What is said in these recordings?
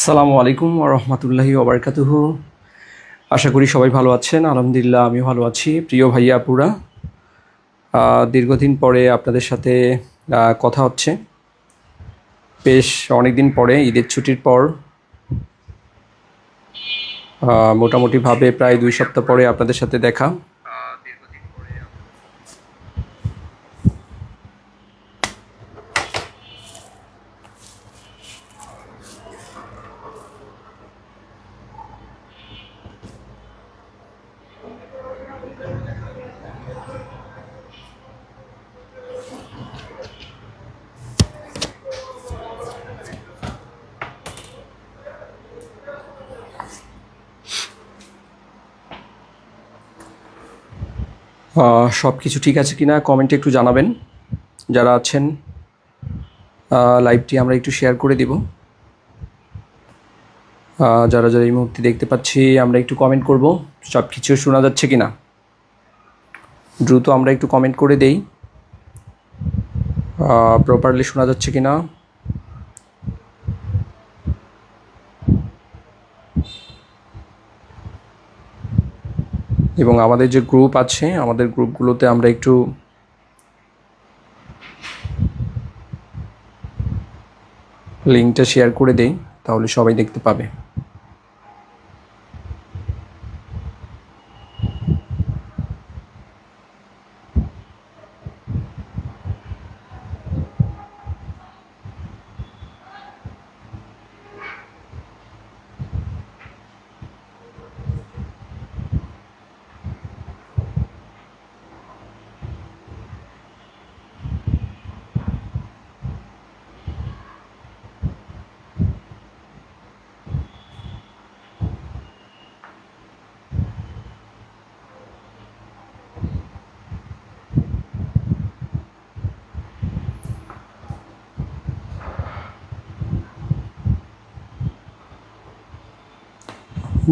আসসালামু আলাইকুম ওয়া রাহমাতুল্লাহি ওয়া বারাকাতুহু। আশা করি সবাই ভালো আছেন। আলহামদুলিল্লাহ আমিও ভালো আছি। প্রিয় ভাইয়া আপুরা, দীর্ঘদিন পরে আপনাদের সাথে কথা হচ্ছে। বেশ অনেকদিন পরে ঈদের ছুটির পর মোটামুটিভাবে প্রায় 2 সপ্তাহ পরে আপনাদের সাথে দেখা। সব কিছু ঠিক আছে কিনা কমেন্টে একটু জানাবেন। যারা আছেন লাইভটি আমরা একটু শেয়ার করে দিব। যারা যারা এই মুহূর্তে দেখতে পাচ্ছি আমরা একটু কমেন্ট করব সব কিছু শোনা যাচ্ছে কিনা। দ্রুত আমরা একটু কমেন্ট করে দেই প্রপারলি শোনা যাচ্ছে কিনা। এবং আমাদের যে গ্রুপ আছে আমাদের গ্রুপগুলোতে আমরা একটু লিঙ্কটা শেয়ার করে দেই, তাহলে সবাই দেখতে পাবে।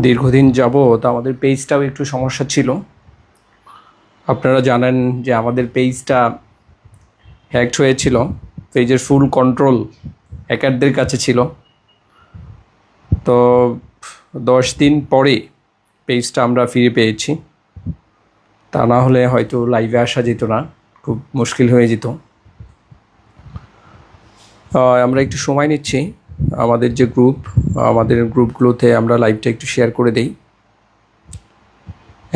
দীর্ঘদিন যাবত আমাদের পেজটাও একটু সমস্যা ছিল। আপনারা জানেন যে আমাদের পেজটা হ্যাকড হয়েছিল। পেজের ফুল কন্ট্রোল হ্যাকারদের কাছে ছিল। তো 10 দিন পরে পেজটা আমরা ফিরে পেয়েছি। তা না হলে হয়তো লাইভে আসা যেত না, খুব মুশকিল হয়ে যেত। আমরা একটু সময় নিচ্ছি। আমাদের যে আমাদের গ্রুপগুলোতে আমরা লাইভটা একটু শেয়ার করে দেই।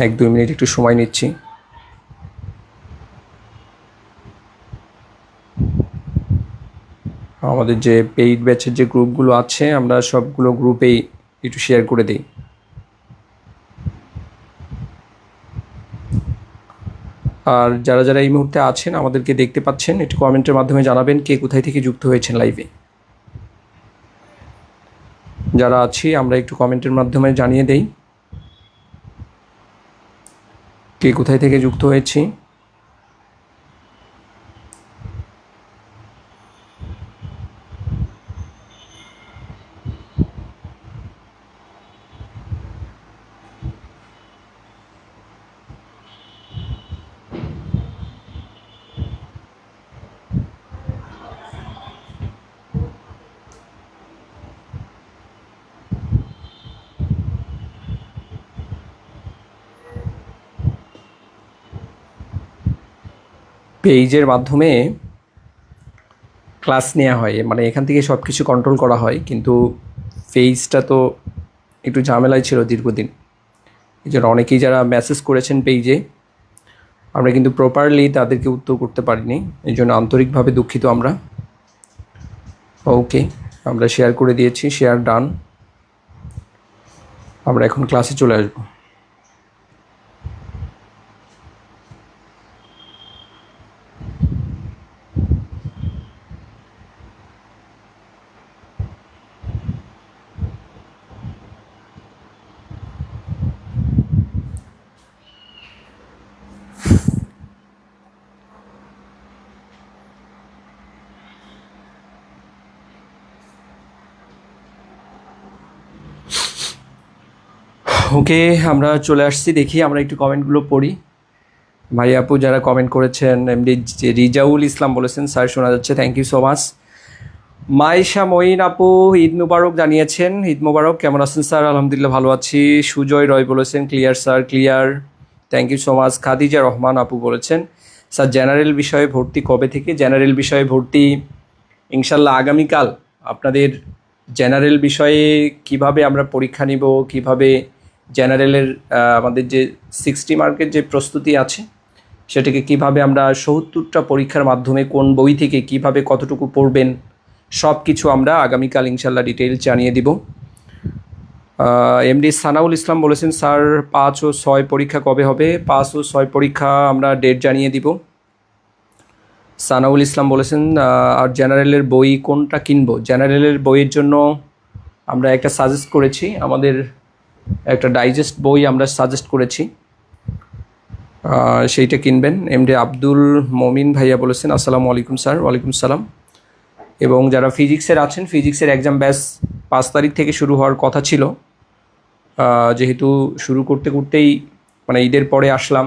1-2 মিনিট একটু সময় নিচ্ছি। আমাদের যে পেইড ব্যাচের যে গ্রুপগুলো আছে আমরা সবগুলো গ্রুপেই একটু শেয়ার করে দিই। আর যারা যারা এই মুহূর্তে আছেন আমাদেরকে দেখতে পাচ্ছেন একটু কমেন্টের মাধ্যমে জানাবেন কে কোথায় থেকে যুক্ত হয়েছেন লাইভে। যারা আছি আমরা একটু কমেন্টের মাধ্যমে জানিয়ে দেই কে কোথায় থেকে যুক্ত হয়েছি। পেজের মাধ্যমে ক্লাস নেওয়া হয়, মানে এখান থেকে সব কিছু কন্ট্রোল করা হয়, কিন্তু পেজটা তো একটু ঝামেলায় ছিল দীর্ঘদিন। এই জন্য অনেকেই যারা মেসেজ করেছেন পেজে আমরা কিন্তু প্রপারলি তাদেরকে উত্তর করতে পারিনি, এই জন্য আন্তরিকভাবে দুঃখিত আমরা। ওকে, আমরা শেয়ার করে দিয়েছি, শেয়ার ডান। আমরা এখন ক্লাসে চলে আসবো। ওকে, আমরা চলে আসছি। দেখি আমরা একটু কমেন্টগুলো পড়ি। ভাই আপু যারা কমেন্ট করেছেন, এমডি রিজাউল ইসলাম বলেছেন স্যার শোনা যাচ্ছে, thank you so much. Maisha Moin আপু ঈদ মুবারক জানিয়েছেন। ঈদ মুবারক, কেমন আছেন স্যার? আলহামদুলিল্লাহ ভালো আছি। সুজয় রয় বলেছেন clear sir, clear, thank you so much. Khadija Rahman আপু বলেছেন স্যার জেনারেল বিষয়ে ভর্তি কবে থেকে? জেনারেল বিষয়ে ভর্তি ইনশাল্লাহ আগামীকাল। আপনাদের জেনারেল বিষয়ে কিভাবে আমরা পরীক্ষা নিব, কিভাবে জেনারেলের আমাদের যে 60 মার্কের যে প্রস্তুতি আছে সেটাকে কিভাবে আমরা 70টা পরীক্ষার মাধ্যমে কোন বই থেকে কিভাবে কতটুকু পড়বেন সব কিছু আমরা আগামীকাল ইনশাল্লাহ ডিটেইলস জানিয়ে দিব। এমডি সানাউল ইসলাম বলেছেন স্যার 5 ও 6 পরীক্ষা কবে হবে? 5 ও 6 পরীক্ষা আমরা ডেট জানিয়ে দিব। সানাউল ইসলাম বলেছেন আর জেনারেলের বই কোনটা কিনবো? জেনারেলের বইয়ের জন্য আমরা একটা সাজেস্ট করেছি, আমাদের একটা ডাইজেস্ট বই আমরা সাজেস্ট করেছি, সেইটা কিনবেন। এমডি আব্দুল মমিন ভাইয়া বলেছেন আসসালামু আলাইকুম স্যার। ওয়ালাইকুম সালাম। এবং যারা ফিজিক্সের আছেন, ফিজিক্সের এক্সাম ব্যাচ 5 তারিখ থেকে শুরু হওয়ার কথা ছিল, যেহেতু শুরু করতে করতেই মানে ঈদের পরে আসলাম,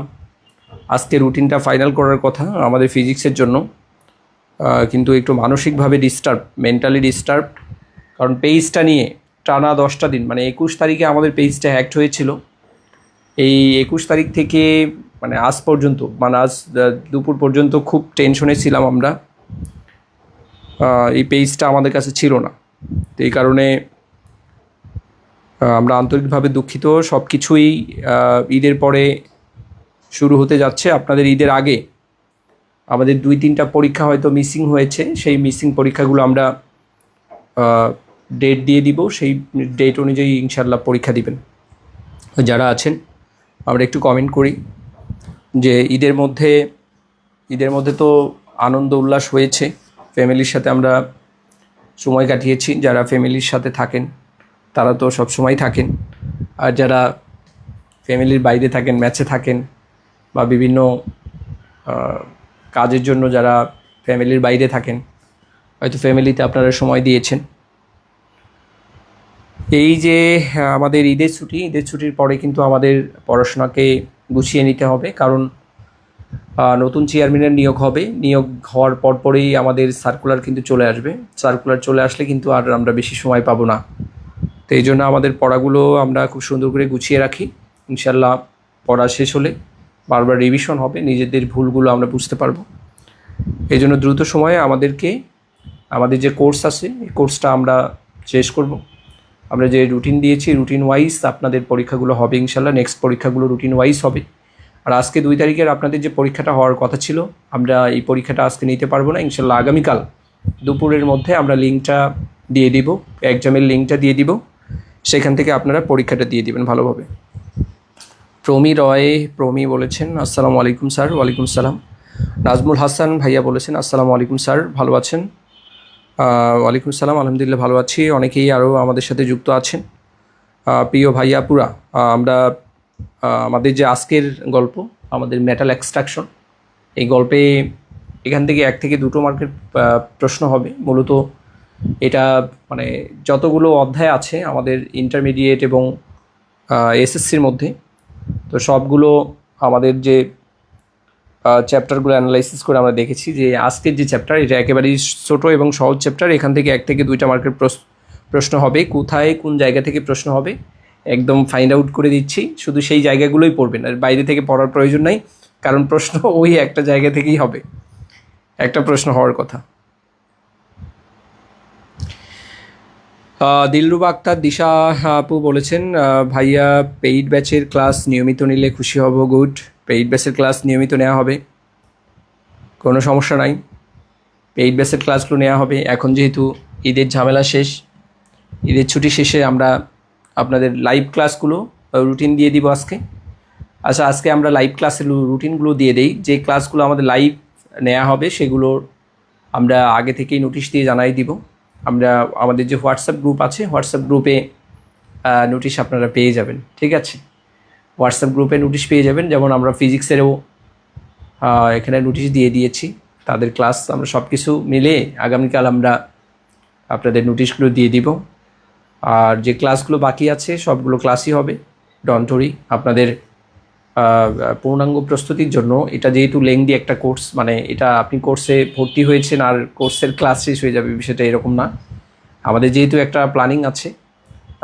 আজকে রুটিনটা ফাইনাল করার কথা আমাদের ফিজিক্সের জন্য, কিন্তু একটু মানসিকভাবে ডিস্টার্ব, মেন্টালি ডিস্টার্ব, কারণ পেজটা নিয়ে টানা 10টা দিন, মানে 21 তারিখে আমাদের পেজটা হ্যাকড হয়েছিল। এই 21 তারিখ থেকে মানে আজ পর্যন্ত, মানে আজ দুপুর পর্যন্ত খুব টেনশনে ছিলাম আমরা। এই পেজটা আমাদের কাছে ছিল না, তো এই কারণে আমরা আন্তরিকভাবে দুঃখিত। সব কিছুই ঈদের পরে শুরু হতে যাচ্ছে। আপনাদের ঈদের আগে আমাদের 2-3টা পরীক্ষা হয়তো মিসিং হয়েছে, সেই মিসিং পরীক্ষাগুলো আমরা ডেট দিয়ে দিব, সেই ডেট অনুযায়ী ইনশাল্লাহ পরীক্ষা দিবেন। যারা আছেন আমরা একটু কমেন্ট করি যে ঈদের মধ্যে তো আনন্দ উল্লাস হয়েছে, ফ্যামিলির সাথে আমরা সময় কাটিয়েছি। যারা ফ্যামিলির সাথে থাকেন তারা তো সব সময় থাকেন, আর যারা ফ্যামিলির বাইরে থাকেন, ম্যাচে থাকেন বা বিভিন্ন কাজের জন্য যারা ফ্যামিলির বাইরে থাকেন, হয়তো ফ্যামিলিতে আপনারা সময় দিয়েছেন। এই যে আমাদের ঈদের ছুটির পরে কিন্তু আমাদের পড়াশোনাকে গুছিয়ে নিতে হবে, কারণ নতুন চেয়ারম্যানের নিয়োগ হবে। নিয়োগ হওয়ার পরপরেই আমাদের সার্কুলার কিন্তু চলে আসবে। সার্কুলার চলে আসলে কিন্তু আর আমরা বেশি সময় পাবো না। তো এই জন্য আমাদের পড়াগুলো আমরা খুব সুন্দর করে গুছিয়ে রাখি। ইনশাল্লাহ পড়া শেষ হলে বারবার রিভিশন হবে, নিজেদের ভুলগুলো আমরা বুঝতে পারবো। এই জন্য দ্রুত সময়ে আমাদের যে কোর্স আছে এই কোর্সটা আমরা শেষ করব। আমরা যে রুটিন দিয়েছি, রুটিন ওয়াইজ আপনাদের পরীক্ষাগুলো হবে ইনশাল্লাহ। নেক্সট পরীক্ষাগুলো রুটিন ওয়াইজ হবে। আর আজকে 2 তারিখের আপনাদের যে পরীক্ষাটা হওয়ার কথা ছিল, আমরা এই পরীক্ষাটা আজকে নিতে পারবো না। ইনশাল্লাহ আগামীকাল দুপুরের মধ্যে আমরা লিঙ্কটা দিয়ে দিব, এক্সামের লিঙ্কটা দিয়ে দিব, সেখান থেকে আপনারা পরীক্ষাটা দিয়ে দিবেন ভালোভাবে। প্রমি বলেছেন আসসালামু আলাইকুম স্যার। ওয়ালাইকুম সালাম। নাজমুল হাসান ভাইয়া বলেছেন আসসালামু আলাইকুম স্যার, ভালো আছেন? ওয়ালাইকুম সালাম, আলহামদুলিল্লাহ ভালো আছি। অনেকেই আরও আমাদের সাথে যুক্ত আছেন। প্রিয় ভাইয়া পুরা, আমরা আমাদের যে আজকের গল্প, আমাদের মেটাল এক্সট্রাকশন, এই গল্পে এখান থেকে 1 থেকে 2 মার্কের প্রশ্ন হবে। মূলত এটা মানে যতগুলো অধ্যায় আছে আমাদের ইন্টারমিডিয়েট এবং এসএসসির মধ্যে, তো সবগুলো আমাদের যে চ্যাপ্টারগুলো অ্যানালাইসিস করে আমরা দেখেছি যে আজকের যে চ্যাপ্টার এটা একেবারেই ছোটো এবং সহজ চ্যাপ্টার। এখান থেকে 1 থেকে 2টা মার্কের প্রশ্ন হবে। কোথায় কোন জায়গা থেকে প্রশ্ন হবে একদম ফাইন্ড আউট করে দিচ্ছি, শুধু সেই জায়গাগুলোই পড়বেন, আর বাইরে থেকে পড়ার প্রয়োজন নাই, কারণ প্রশ্ন ওই একটা জায়গা থেকেই হবে, একটা প্রশ্ন হওয়ার কথা। দিলরুবা আক্তার দিশা আপু বলেছেন ভাইয়া পেইড ব্যাচের ক্লাস নিয়মিত নিলে খুশি হব। গুড, পেইড ব্যাচের ক্লাস নিয়মিত নেওয়া হবে, কোনো সমস্যা নাই। পেইড ব্যাচের ক্লাসগুলো নেওয়া হবে। এখন যেহেতু ঈদের ঝামেলা শেষ, ঈদের ছুটি শেষে আমরা আপনাদের লাইভ ক্লাসগুলো রুটিন দিয়ে দিব আজকে। আচ্ছা, আজকে আমরা লাইভ ক্লাসের রুটিনগুলো দিয়ে দেই। যে ক্লাসগুলো আমাদের লাইভ নেওয়া হবে সেগুলো আমরা আগে থেকেই নোটিশ দিয়ে জানাই দিব। আমরা আমাদের যে হোয়াটসঅ্যাপ গ্রুপ আছে, হোয়াটসঅ্যাপ গ্রুপে নোটিশ আপনারা পেয়ে যাবেন, ঠিক আছে? হোয়াটসঅ্যাপ গ্রুপে নোটিশ পেয়ে যাবেন। যেমন আমরা ফিজিক্সেরও এখানে নোটিশ দিয়ে দিয়েছি, তাদের ক্লাস আমরা সব কিছু মিলে আগামীকাল আমরা আপনাদের নোটিশগুলো দিয়ে দিব। আর যে ক্লাসগুলো বাকি আছে সবগুলো ক্লাসই হবে, ডন্ট ওয়ারি। আপনাদের পূর্ণাঙ্গ প্রস্তুতির জন্য। এটা যেহেতু লেংদি একটা কোর্স, মানে এটা আপনি কোর্সে ভর্তি হয়েছেন আর কোর্সের ক্লাস শেষ হয়ে যাবে, বিষয়টা এরকম না। আমাদের যেহেতু একটা প্ল্যানিং আছে,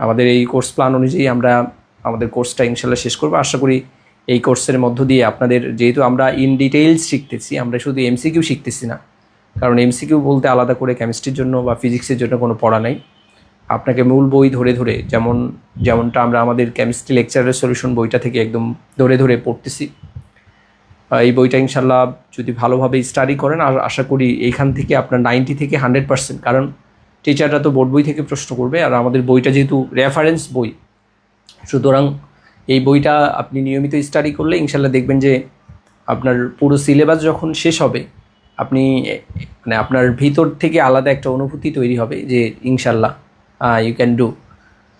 আমাদের এই কোর্স প্ল্যান অনুযায়ী আমরা আমাদের কোর্সটা ইনশাল্লাহ শেষ করবো। আশা করি এই কোর্সের মধ্য দিয়ে আপনাদের, যেহেতু আমরা ইন ডিটেইলস শিখতেছি, আমরা শুধু এমসিকিউ শিখতেছি না, কারণ এমসিকিউ বলতে আলাদা করে কেমিস্ট্রির জন্য বা ফিজিক্সের জন্য কোনো পড়া নেই। আপনাকে মূল বই ধরে ধরে, যেমনটা আমরা আমাদের কেমিস্ট্রি লেকচারের সলিউশন বইটা থেকে একদম ধরে ধরে পড়তেছি। এই বইটা ইনশাল্লাহ যদি ভালোভাবে স্টাডি করেন, আর আশা করি এইখান থেকে আপনার 90 থেকে 100%, কারণ টিচাররা তো বোর্ড বই থেকে প্রশ্ন করবে, আর আমাদের বইটা যেহেতু রেফারেন্স বই, সুতরাং এই বইটা আপনি নিয়মিত স্টাডি করলে ইনশাল্লাহ দেখবেন যে আপনার পুরো সিলেবাস যখন শেষ হবে, আপনি মানে আপনার ভিতর থেকে আলাদা একটা অনুভূতি তৈরি হবে যে ইনশাল্লাহ ইউ ক্যান ডু।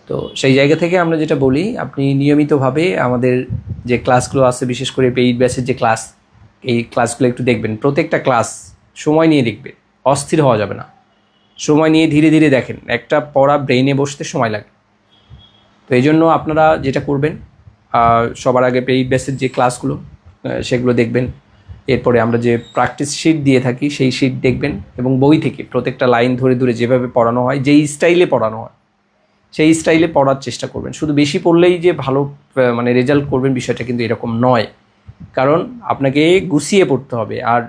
তো সেই জায়গা থেকে আমরা যেটা বলি, আপনি নিয়মিতভাবে আমাদের যে ক্লাসগুলো আছে, বিশেষ করে পেইড ব্যাচের যে ক্লাস, এই ক্লাসগুলো একটু দেখবেন। প্রত্যেকটা ক্লাস সময় নিয়ে দেখবেন, অস্থির হওয়া যাবে না। সময় নিয়ে ধীরে ধীরে দেখেন, একটা পড়া ব্রেইনে বসতে সময় লাগে। তো এই জন্য আপনারা যেটা করবেন, সবার আগে পেইড ব্যাচের যে ক্লাসগুলো সেগুলো দেখবেন। এরপরে আমরা যে প্র্যাকটিস শিট দিয়ে থাকি সেই শিট দেখবেন, এবং বই থেকে প্রত্যেকটা লাইন ধরে ধরে যেভাবে পড়ানো হয়, যেই স্টাইলে পড়ানো হয় সেই স্টাইলে পড়ার চেষ্টা করবেন। শুধু বেশি পড়লেই যে ভালো মানে রেজাল্ট করবেন, বিষয়টা কিন্তু এরকম নয়, কারণ আপনাকে গুছিয়ে পড়তে হবে। আর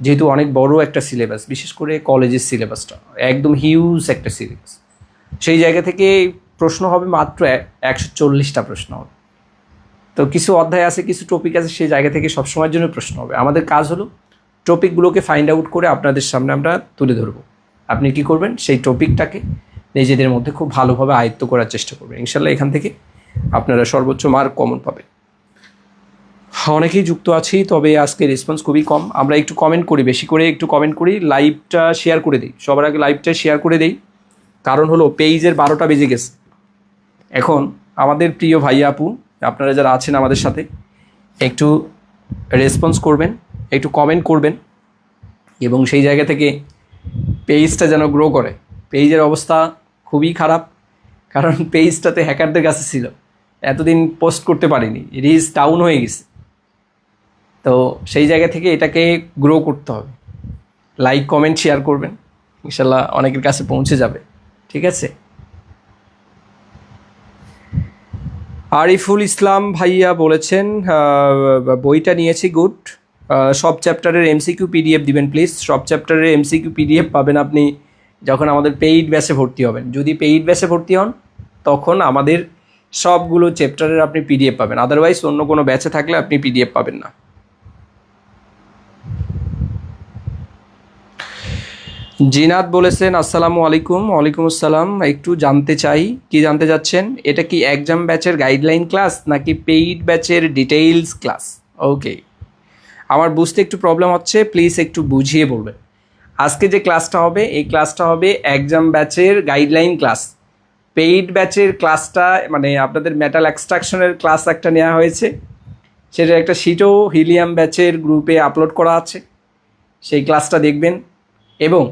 যেহেতু অনেক বড় একটা সিলেবাস, বিশেষ করে কলেজের সিলেবাসটা একদম হিউজ একটা সিলেবাস, সেই জায়গা থেকে প্রশ্ন হবে মাত্র 140টা প্রশ্ন হবে। তো কিছু অধ্যায় আছে, কিছু টপিক আছে, সেই জায়গা থেকে সবসময়ের জন্য প্রশ্ন হবে। আমাদের কাজ হলো টপিকগুলোকে ফাইন্ড আউট করে আপনাদের সামনে আমরা তুলে ধরবো। আপনি কি করবেন, সেই টপিকটাকে নিজেদের মধ্যে খুব ভালোভাবে আয়ত্ত করার চেষ্টা করবেন। ইনশাল্লাহ এখান থেকে আপনারা সর্বোচ্চ মার্ক কমন পাবেন। অনেকেই যুক্ত আছি, তবে আজকে রেসপন্স খুবই কম। আমরা একটু কমেন্ট করি, বেশি করে একটু কমেন্ট করি, লাইভটা শেয়ার করে দিই। সবার আগে লাইভটা শেয়ার করে দিই, কারণ হলো পেজের 12টা বেজে গেছে। এখন আমাদের প্রিয় ভাইয়া আপু, আপনারা যারা আছেন আমাদের সাথে, একটু রেসপন্স করবেন, একটু কমেন্ট করবেন, এবং সেই জায়গা থেকে পেজটা যেন গ্রো করে। পেজের অবস্থা খুবই খারাপ, কারণ পেজটাতে হ্যাকারদের কাছে ছিল, এতদিন পোস্ট করতে পারিনি, রিচ ডাউন হয়ে গেছে। তো সেই জায়গা থেকে এটাকে গ্রো করতে হবে। লাইক কমেন্ট শেয়ার করবেন, ইনশাল্লাহ অনেকের কাছে পৌঁছে যাবে। ঠিক আছে। আরিফুল ইসলাম ভাইয়া বলেছেন বইটা নিয়েছি, গুড। সব চ্যাপ্টারের এমসিকিউ পিডিএফ দিবেন প্লিজ। সব চ্যাপ্টারের এমসিকিউ পিডিএফ পাবেন আপনি যখন আমাদের পেইড ব্যাচে ভর্তি হবেন। যদি পেইড ব্যাচে ভর্তি হন, তখন আমাদের সবগুলো চ্যাপ্টারের আপনি পিডিএফ পাবেন, আদারওয়াইজ অন্য কোনো ব্যাচে থাকলে আপনি পিডিএফ পাবেন না। জিনাত বলেছেন আসসালামু আলাইকুম। ওয়ালাইকুম আসসালাম। একটু জানতে চাই, কি জানতে চাচ্ছেন? এটা কি এক্সাম ব্যাচের গাইডলাইন ক্লাস নাকি পেইড ব্যাচের ডিটেইলস ক্লাস? ওকে, আমার বুঝতে একটু প্রবলেম হচ্ছে, প্লিজ একটু বুঝিয়ে বলবেন। আজকে যে ক্লাসটা হবে, এই ক্লাসটা হবে এক্সাম ব্যাচের গাইডলাইন ক্লাস। পেইড ব্যাচের ক্লাসটা মানে আপনাদের মেটাল এক্সট্রাকশনের ক্লাস একটা নেওয়া হয়েছে, সেটার একটা শিটও হিলিয়াম ব্যাচের গ্রুপে আপলোড করা আছে। সেই ক্লাসটা দেখবেন এবং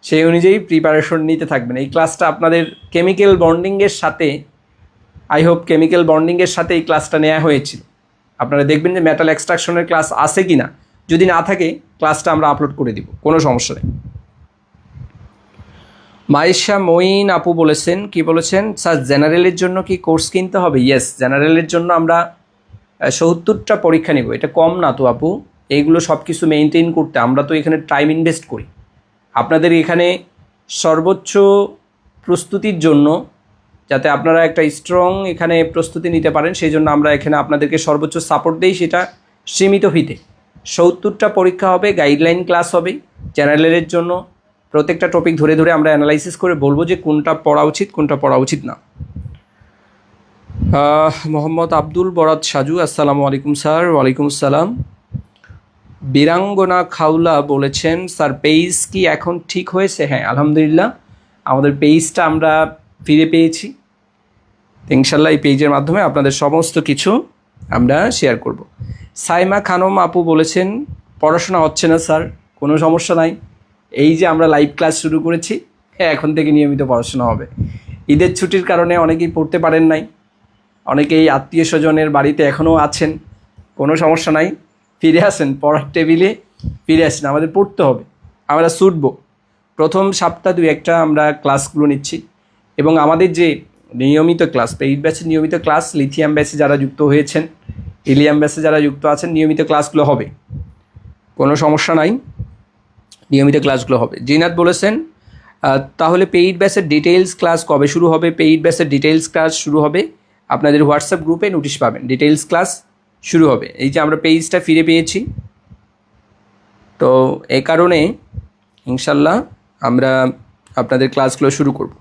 সেই অনুযায়ী প্রিপারেশন নিতে থাকবেন। এই ক্লাসটা আপনাদের কেমিক্যাল বন্ডিংয়ের সাথে, আই হোপ কেমিক্যাল বন্ডিংয়ের সাথে এই ক্লাসটা নেওয়া হয়েছিল। আপনারা দেখবেন যে মেটাল এক্সট্রাকশনের ক্লাস আছে কি না, যদি না থাকে ক্লাসটা আমরা আপলোড করে দিব, কোনো সমস্যা নেই। মাইশা মঈন আপু বলেছেন, কি বলেছেন? স্যার জেনারেলের জন্য কি কোর্স কিনতে হবে? ইয়েস, জেনারেলের জন্য আমরা 70টা পরীক্ষা নেব। এটা কম না তো আপু, এইগুলো সব কিছু মেনটেন করতে আমরা তো এখানে টাইম ইনভেস্ট করি। আপনাদের এখানে সর্বোচ্চ প্রস্তুতির জন্য, যাতে আপনারা একটা স্ট্রং এখানে প্রস্তুতি নিতে পারেন, সেই জন্য আমরা এখানে আপনাদেরকে সর্বোচ্চ সাপোর্ট দিই, সেটা সীমিত ফিতে। 70টা পরীক্ষা হবে, গাইডলাইন ক্লাস হবে জেনারেলের জন্য। প্রত্যেকটা টপিক ধরে ধরে আমরা অ্যানালাইসিস করে বলবো যে কোনটা পড়া উচিত, কোনটা পড়া উচিত না। মোহাম্মদ আব্দুল বরাদ সাজু, আসসালামু আলাইকুম স্যার। ওয়ালাইকুম আসসালাম। বীরাঙ্গনা খাউলা বলেছেন, স্যার পেজ কি এখন ঠিক হয়েছে? হ্যাঁ, আলহামদুলিল্লাহ, আমাদের পেজটা আমরা ফিরে পেয়েছি। ইনশাল্লাহ এই পেজের মাধ্যমে আপনাদের সমস্ত কিছু আমরা শেয়ার করব। সাইমা খানম আপু বলেছেন, পড়াশোনা হচ্ছে না স্যার। কোনো সমস্যা নাই, এই যে আমরা লাইভ ক্লাস শুরু করেছি, হ্যাঁ এখন থেকে নিয়মিত পড়াশোনা হবে। ঈদের ছুটির কারণে অনেকেই পড়তে পারেন নাই, অনেকেই আত্মীয় স্বজনের বাড়িতে এখনও আছেন, কোনো সমস্যা নাই, ফিরে আসেন, পড়ার টেবিলে ফিরে আসেন, আমাদের পড়তে হবে, আমরা ছুটবো। প্রথম সপ্তাহ 2-1টা আমরা ক্লাসগুলো নিচ্ছি, এবং আমাদের যে নিয়মিত ক্লাস, পেইড ব্যাচের নিয়মিত ক্লাস, লিথিয়াম ব্যাচে যারা যুক্ত হয়েছেন, হিলিয়াম ব্যাচে যারা যুক্ত আছেন, নিয়মিত ক্লাসগুলো হবে, কোনো সমস্যা নাই, নিয়মিত ক্লাসগুলো হবে। জিনাত বলেছেন তাহলে পেইড ব্যাচের ডিটেইলস ক্লাস কবে শুরু হবে? পেইড ব্যাচের ডিটেইলস ক্লাস শুরু হবে, আপনাদের হোয়াটসঅ্যাপ গ্রুপে নোটিশ পাবেন, ডিটেইলস ক্লাস শুরু হবে। এই যে আমরা পেজটা ফিরে পেয়েছি, তো এই কারণে ইনশাল্লাহ আমরা আপনাদের ক্লাসগুলো শুরু করব।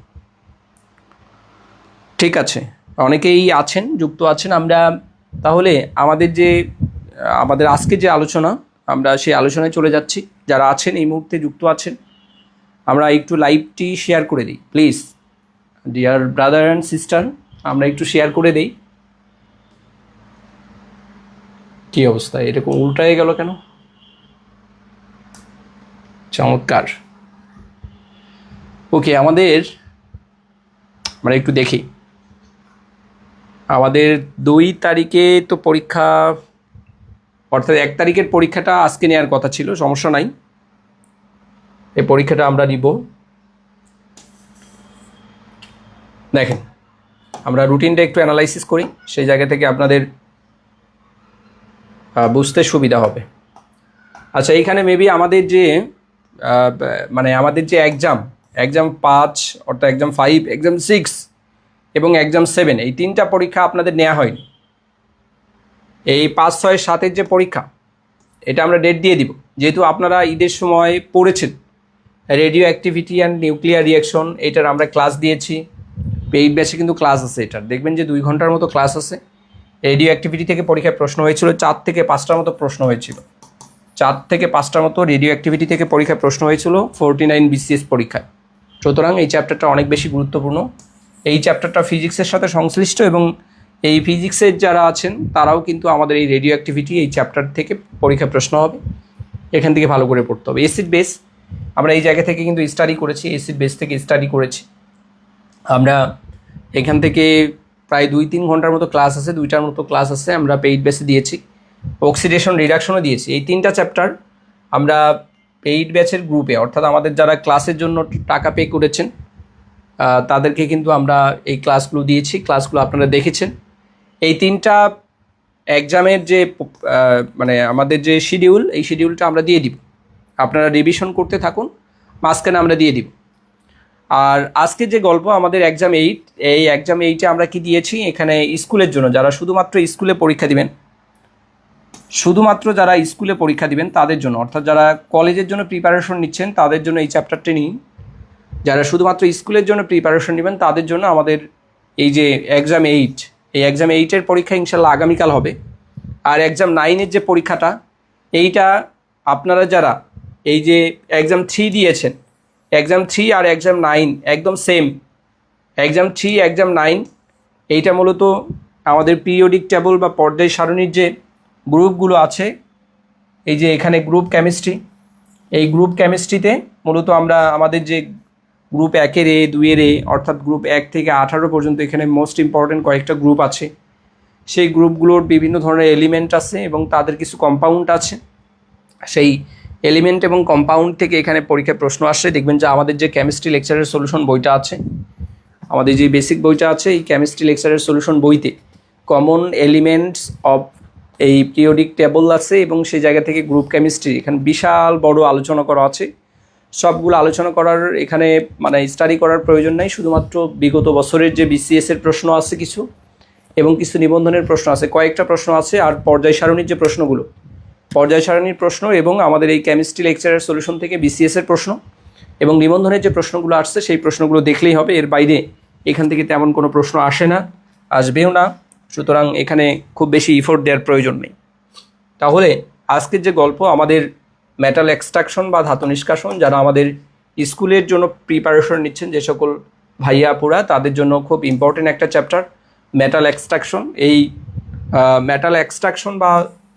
ঠিক আছে, অনেকেই আছেন, যুক্ত আছেন। আমরা তাহলে আমাদের আজকে যে আলোচনা, আমরা সেই আলোচনায় চলে যাচ্ছি। যারা আছেন এই মুহূর্তে যুক্ত আছেন, আমরা একটু লাইভটি শেয়ার করে দিই please, dear brother and sister, আমরা একটু শেয়ার করে দিই। কী অবস্থা, এরকম উল্টায় গেল কেন? চমৎকার। ওকে, আমরা একটু দেখি, আমাদের 2 তারিখে তো পরীক্ষা, অর্থাৎ 1 তারিখের পরীক্ষাটা আজকে নেওয়ার কথা ছিল, সমস্যা নাই, এই পরীক্ষাটা আমরা নিব। দেখেন, আমরা রুটিনটা একটু অ্যানালাইসিস করি, সেই জায়গা থেকে আপনাদের বুঝতে সুবিধা হবে। আচ্ছা, এইখানে মেবি আমাদের যে আমাদের যে এক্সাম 5, অর্থাৎ এক্সাম 5, এক্সাম 6 এবং এক্সাম 7, এই 3টা পরীক্ষা আপনাদের নেওয়া হয়নি। এই 5, 6, 7-এর যে পরীক্ষা, এটা আমরা ডেট দিয়ে দিব, যেহেতু আপনারা ঈদের সময় পড়েছেন radio activity and nuclear reaction, এটার আমরা ক্লাস দিয়েছি। পেইড ব্যাচে কিন্তু ক্লাস আছে, এটার দেখবেন যে 2 ঘন্টার মতো ক্লাস আছে। রেডিও অ্যাক্টিভিটি থেকে পরীক্ষায় প্রশ্ন হয়েছিল 4 থেকে 5টার মতো প্রশ্ন হয়েছিল, 4 থেকে 5টার মতো রেডিও অ্যাক্টিভিটি থেকে পরীক্ষায় প্রশ্ন হয়েছিল 49 BCS পরীক্ষায়। সুতরাং এই চ্যাপ্টারটা অনেক বেশি গুরুত্বপূর্ণ। এই চ্যাপ্টারটা ফিজিক্সের সাথে সংশ্লিষ্ট, এবং এই ফিজিক্সের যারা আছেন তারাও কিন্তু আমাদের এই রেডিও অ্যাক্টিভিটি এই চ্যাপ্টার থেকে পরীক্ষা প্রশ্ন হবে, এখান থেকে ভালো করে পড়তে হবে। এসিড বেস আমরা এই জায়গা থেকে কিন্তু স্টাডি করেছি, এসিড বেস থেকে স্টাডি করেছি আমরা। এখান থেকে প্রায় 2-3 ঘন্টার মতো ক্লাস আছে, 2টার মতো ক্লাস আছে, আমরা পেইড বেসে দিয়েছি, অক্সিডেশন রিডাকশনও দিয়েছি। এই 3টা চ্যাপ্টার আমরা পেইড ব্যাচের গ্রুপে, অর্থাৎ আমাদের যারা ক্লাসের জন্য টাকা পে করেছেন তাদেরকে কিন্তু আমরা এই ক্লাসগুলো দিয়েছি, ক্লাসগুলো আপনারা দেখেছেন। এই 3টা এক্সামের যে আমাদের যে শিডিউল, এই শিডিউলটা আমরা দিয়ে দিব, আপনারা রিভিশন করতে থাকুন, মাঝখানে আমরা দিয়ে দিব। আর আজকে যে গল্প আমাদের এক্সাম 8, এই এক্সাম 8-এ আমরা কি দিয়েছি, এখানে স্কুলের জন্য যারা শুধুমাত্র স্কুলে পরীক্ষা দিবেন, যারা স্কুলে পরীক্ষা দিবেন তাদের জন্য, অর্থাৎ যারা কলেজের জন্য প্রিপারেশন নিচ্ছেন তাদের জন্য এই চ্যাপ্টারটি নিন। যারা শুধুমাত্র স্কুলের জন্য প্রিপারেশন নেবেন তাদের জন্য আমাদের এই যে এক্সাম 8, এই এক্সাম 8-এর পরীক্ষা ইনশাল্লাহ আগামীকাল হবে। আর এক্সাম 9-এর যে পরীক্ষাটা, এইটা আপনারা যারা এই যে এক্সাম 3 দিয়েছেন, এক্সাম 3 আর এক্সাম 9 একদম সেম, এক্সাম 3, এক্সাম 9, এইটা মূলত আমাদের পিরিয়ডিক টেবল বা পর্যায় সারণীর যে গ্রুপগুলো আছে, এই যে এখানে গ্রুপ কেমিস্ট্রি, এই গ্রুপ কেমিস্ট্রিতে মূলত আমরা আমাদের যে গ্রুপ 1-এর A, 2-এর A, অর্থাৎ গ্রুপ 1 থেকে 18 পর্যন্ত এখানে মোস্ট ইম্পর্টেন্ট কয়েকটা গ্রুপ আছে। সেই গ্রুপগুলোর বিভিন্ন ধরনের এলিমেন্ট আছে এবং তাদের কিছু কম্পাউন্ড আছে। সেই এলিমেন্ট এবং কম্পাউন্ড থেকে এখানে পরীক্ষায় প্রশ্ন আসছে। দেখবেন যে আমাদের যে কেমিস্ট্রি লেকচারের সলিউশন বইটা আছে, আমাদের যে বেসিক বইটা আছে, এই কেমিস্ট্রি লেকচারের সলিউশন বইতে কমন এলিমেন্টস অফ এই পিরিয়ডিক টেবল আছে, এবং সেই জায়গা থেকে গ্রুপ কেমিস্ট্রি এখানে বিশাল বড় আলোচনা করা আছে। সবগুলো আলোচনা করার এখানে স্টাডি করার প্রয়োজন নাই, শুধুমাত্র বিগত বছরের যে BCS-এর প্রশ্ন আছে কিছু, এবং কিছু নিবন্ধনের প্রশ্ন আছে, কয়েকটা প্রশ্ন আছে, আর পর্যায় সারণীর যে প্রশ্নগুলো, পর্যায় সারণীর প্রশ্ন, এবং আমাদের এই কেমিস্ট্রি লেকচারের সলিউশন থেকে BCS-এর প্রশ্ন এবং নিবন্ধনের যে প্রশ্নগুলো আসছে সেই প্রশ্নগুলো দেখলেই হবে। এর বাইরে এখান থেকে তেমন কোনো প্রশ্ন আসে না, আসবেও না। সুতরাং এখানে খুব বেশি ইফোর্ট দেওয়ার প্রয়োজন নেই। তাহলে আজকের যে গল্প, আমাদের মেটাল এক্সট্রাকশন বা ধাতু নিষ্কাশন, যারা আমাদের স্কুলের জন্য প্রিপারেশন নিচ্ছেন যে সকল ভাইয়া আপুরা, তাদের জন্য খুব ইম্পর্টেন্ট একটা চ্যাপ্টার মেটাল এক্সট্রাকশন। এই মেটাল এক্সট্রাকশন বা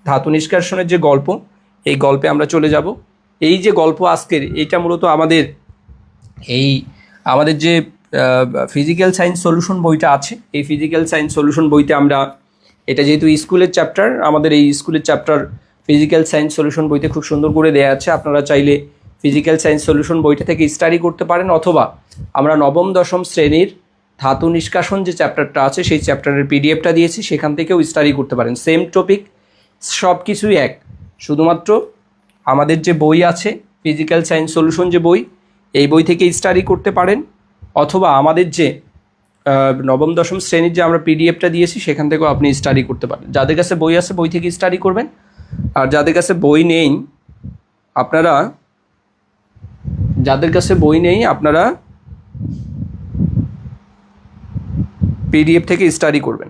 ধাতু নিষ্কাশনের যে গল্প, এই গল্পে আমরা চলে যাব। এই যে গল্প আজকের, এইটা মূলত আমাদের যে ফিজিক্যাল সায়েন্স সলিউশন বইটা আছে, এই ফিজিক্যাল সায়েন্স সলিউশন বইতে আমরা এটা যেহেতু স্কুলের চ্যাপ্টার, আমাদের এই স্কুলের চ্যাপ্টার ফিজিক্যাল সায়েন্স সলিউশন বইতে খুব সুন্দর করে দেওয়া আছে। আপনারা চাইলে ফিজিক্যাল সায়েন্স সলিউশন বইটা থেকে স্টাডি করতে পারেন, অথবা আমরা নবম দশম শ্রেণীর ধাতু নিষ্কাশন যে চ্যাপ্টারটা আছে সেই চ্যাপ্টারের পিডিএফটা দিয়েছি, সেখান থেকেও স্টাডি করতে পারেন। সেম টপিক, সব কিছুই এক, শুধুমাত্র আমাদের যে বই আছে ফিজিক্যাল সায়েন্স সলিউশন যে বই, এই বই থেকে স্টাডি করতে পারেন, অথবা আমাদের যে নবম দশম শ্রেণীর যে আমরা পিডিএফটা দিয়েছি সেখান থেকেও আপনি স্টাডি করতে পারেন। যাদের কাছে বই আছে বই থেকে স্টাডি করবেন, আর যাদের কাছে বই নেই আপনারা পিডিএফ থেকে স্টাডি করবেন।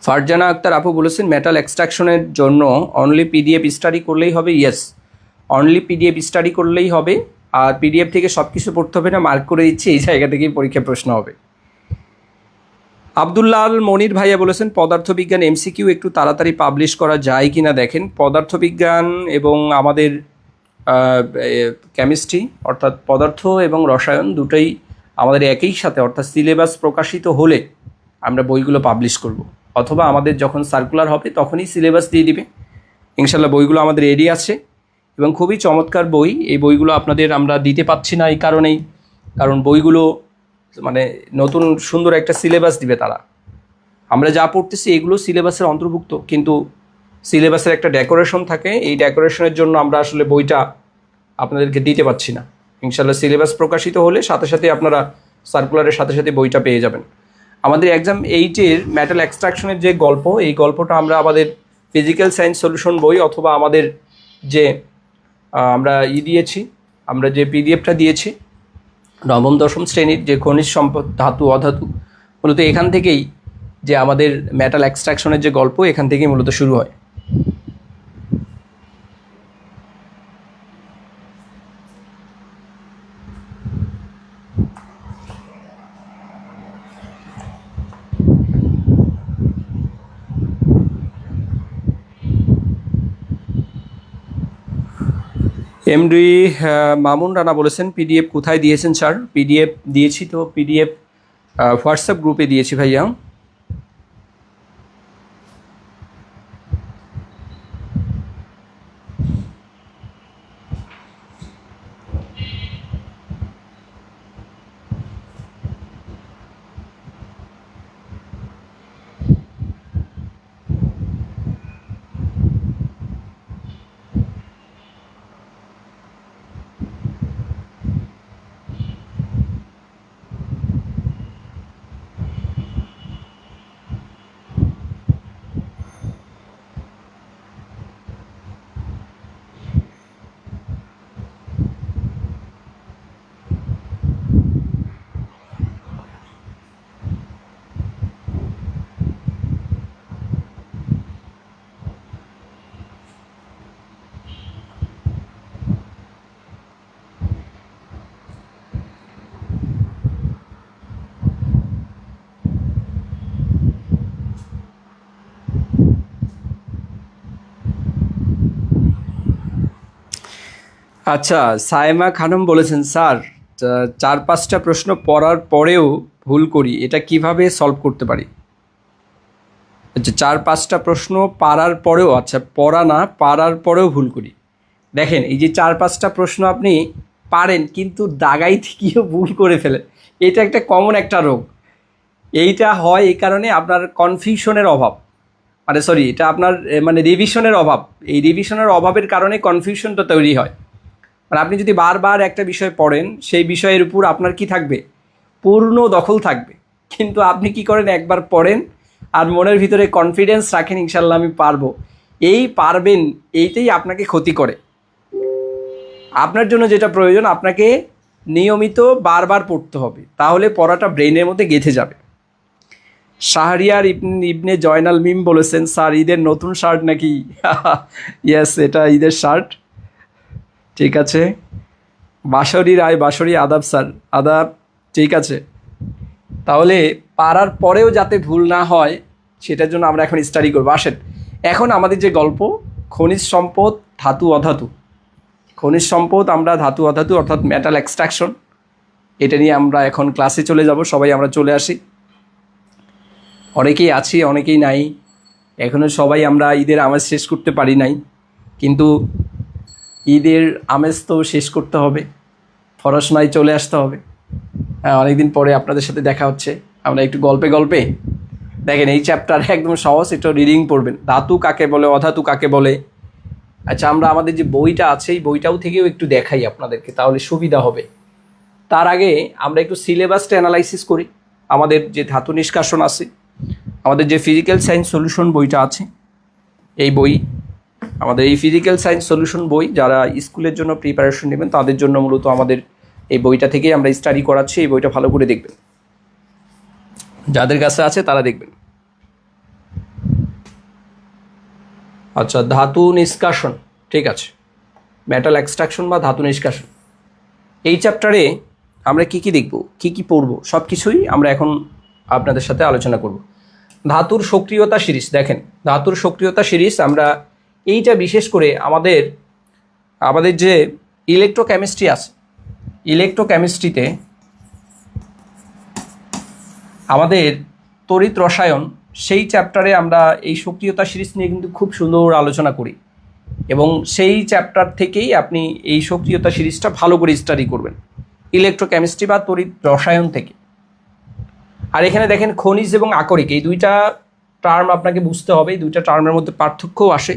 ফারজানা আক্তার আপু বলেছেন মেটাল এক্সট্রাকশনের জন্য অনলি পিডিএফ স্টাডি করলেই হবে। ইয়েস, অনলি পিডিএফ স্টাডি করলেই হবে, আর পিডিএফ থেকে সব কিছু পড়তে হবে না, মার্ক করে দিচ্ছি, এই জায়গা থেকেই পরীক্ষা প্রশ্ন হবে। আব্দুল্লাহ আল মনির ভাইয়া বলেছেন পদার্থবিজ্ঞান এমসিকিউ একটু তাড়াতাড়ি পাবলিশ করা যায় কি না দেখেন। পদার্থবিজ্ঞান এবং আমাদের কেমিস্ট্রি অর্থাৎ পদার্থ এবং রসায়ন দুটোই আমাদের একই সাথে, অর্থাৎ সিলেবাস প্রকাশিত হলে আমরা বইগুলো পাবলিশ করব, অথবা আমাদের যখন সার্কুলার হবে তখনই সিলেবাস দিয়ে দিবে। ইনশাল্লাহ বইগুলো আমাদের রেডি আছে এবং খুবই চমৎকার বই। এই বইগুলো আপনাদের আমরা দিতে পাচ্ছি না এই কারণেই, কারণ বইগুলো মানে নতুন সুন্দর একটা সিলেবাস দিবে তারা। আমরা যা পড়তেছি এগুলো সিলেবাসের অন্তর্ভুক্ত, কিন্তু সিলেবাসের একটা ডেকোরেশন থাকে, এই ডেকোরেশনের জন্য আমরা আসলে বইটা আপনাদেরকে দিতে পারছি না। ইনশাল্লাহ সিলেবাস প্রকাশিত হলে সাথে সাথে আপনারা সার্কুলারের সাথে সাথে বইটা পেয়ে যাবেন। আমাদের এক্সাম 8-এর মেটাল এক্সট্রাকশনের যে গল্প, এই গল্পটা আমরা আমাদের ফিজিক্যাল সায়েন্স সলিউশন বই অথবা আমাদের যে আমরা দিয়েছি, আমরা যে পিডিএফটা দিয়েছি নবম দশম শ্রেণীর যে খনিজ সম্পদ ধাতু অধাতু, মূলত এখান থেকেই যে আমাদের মেটাল এক্সট্রাকশনের যে গল্প এখান থেকেই মূলত শুরু হয়। এমডি মামুন রানা বলেছেন পিডিএফ কোথায় দিয়েছেন স্যার? পিডিএফ দিয়েছি তো, পিডিএফ হোয়াটসঅ্যাপ গ্রুপে দিয়েছি ভাইয়া। আচ্ছা, সাইমা খানম বলেছেন স্যার 4-5টা প্রশ্ন পড়ার পরেও ভুল করি, এটা কিভাবে সলভ করতে পারি? আচ্ছা, 4-5টা প্রশ্ন পারার পরেও, আচ্ছা পড়া না পারার পরেও ভুল করি। দেখেন এই যে 4-5টা প্রশ্ন আপনি পারেন কিন্তু দাগাইতে গিয়েও ভুল করে ফেলেন, এটা একটা কমন একটা রোগ। এইটা হয় এই কারণে আপনার কনফিউশনের অভাব, মানে সরি এটা আপনার মানে রিভিশনের অভাব। এই রিভিশনের অভাবের কারণে কনফিউশনটা তৈরি হয়। মানে আপনি যদি বারবার একটা বিষয় পড়েন সেই বিষয়ের উপর আপনার কি থাকবে, পূর্ণ দখল থাকবে, কিন্তু আপনি কি করেন একবার পড়েন আর মনের ভিতরে কনফিডেন্স রাখেন ইনশাল্লাহ আমি পারবো, এই পারবেন এইটাই আপনাকে ক্ষতি করে। আপনার জন্য যেটা প্রয়োজন আপনাকে নিয়মিত বারবার পড়তে হবে, তাহলে পড়াটা ব্রেনের মধ্যে গেঁথে যাবে। শাহরিয়ার ইবনে জয়নাল মিম বলেছেন স্যার ঈদের নতুন শার্ট নাকি? ইয়েস, এটা ঈদের শার্ট। ঠিক আছে, বাঁশরী রায়, বাঁশরী আদাব স্যার, আদাব। ঠিক আছে, তাহলে পারার পরেও যাতে ভুল না হয় সেটার জন্য আমরা এখন স্টাডি করবো। আসেন এখন আমাদের যে গল্প খনিজ সম্পদ ধাতু অধাতু, খনিজ সম্পদ আমরা ধাতু অধাতু অর্থাৎ মেটাল এক্সট্রাকশন, এটা নিয়ে আমরা এখন ক্লাসে চলে যাব। সবাই আমরা চলে আসি। অনেকেই আছি, অনেকেই নাই। এখনও সবাই আমরা ঈদের আমেজ শেষ করতে পারি নাই, কিন্তু ঈদের আমেজ তো শেষ করতে হবে, পড়াশোনায় চলে আসতে হবে। অনেকদিন পরে আপনাদের সাথে দেখা হচ্ছে। আমরা একটু গল্পে গল্পে দেখেন, এই চ্যাপ্টার একদম সহজ, একটু রিডিং পড়বেন। ধাতু কাকে বলে, অধাতু কাকে বলে। আচ্ছা, আমরা আমাদের যে বইটা আছে এই বইটাও থেকেও একটু দেখাই আপনাদেরকে, তাহলে সুবিধা হবে। তার আগে আমরা একটু সিলেবাসটা অ্যানালাইসিস করি। আমাদের যে ধাতু নিষ্কাশন আছে, আমাদের যে ফিজিক্যাল সায়েন্স সলিউশন বইটা আছে, এই বই, আমাদের এই ফিজিক্যাল সায়েন্স সলিউশন বই যারা স্কুলের জন্য প্রিপারেশন নেবেন তাদের জন্য মূলত আমাদের এই বইটা থেকেই আমরা স্টাডি করাচ্ছি। এই বইটা ভালো করে দেখবেন, যাদের কাছে আছে তারা দেখবেন। আচ্ছা, ধাতু নিষ্কাশন, ঠিক আছে, মেটাল এক্সট্রাকশন বা ধাতু নিষ্কাশন। এই চ্যাপ্টারে আমরা কি কি দেখব, কি কি পড়ব, সব কিছুই আমরা এখন আপনাদের সাথে আলোচনা করব। ধাতুর সক্রিয়তা সিরিজ, দেখেন ধাতুর সক্রিয়তা সিরিজ আমরা এইটা বিশেষ করে আমাদের যে ইলেকট্রোকেমিস্ট্রি আছে, ইলেকট্রোকেমিস্ট্রিতে আমাদের তড়িৎ রসায়ন, সেই চ্যাপ্টারে আমরা এই সক্রিয়তা সিরিজ নিয়ে কিন্তু খুব সুন্দর আলোচনা করি, এবং সেই চ্যাপ্টার থেকেই আপনি এই সক্রিয়তা সিরিজটা ভালো করে স্টাডি করবেন ইলেকট্রোকেমিস্ট্রি বা তড়িৎ রসায়ন থেকে। আর এখানে দেখেন খনিজ এবং আকরিক, এই দুইটা টার্ম আপনাকে বুঝতে হবে। এই দুইটা টার্মের মধ্যে পার্থক্যও আসে,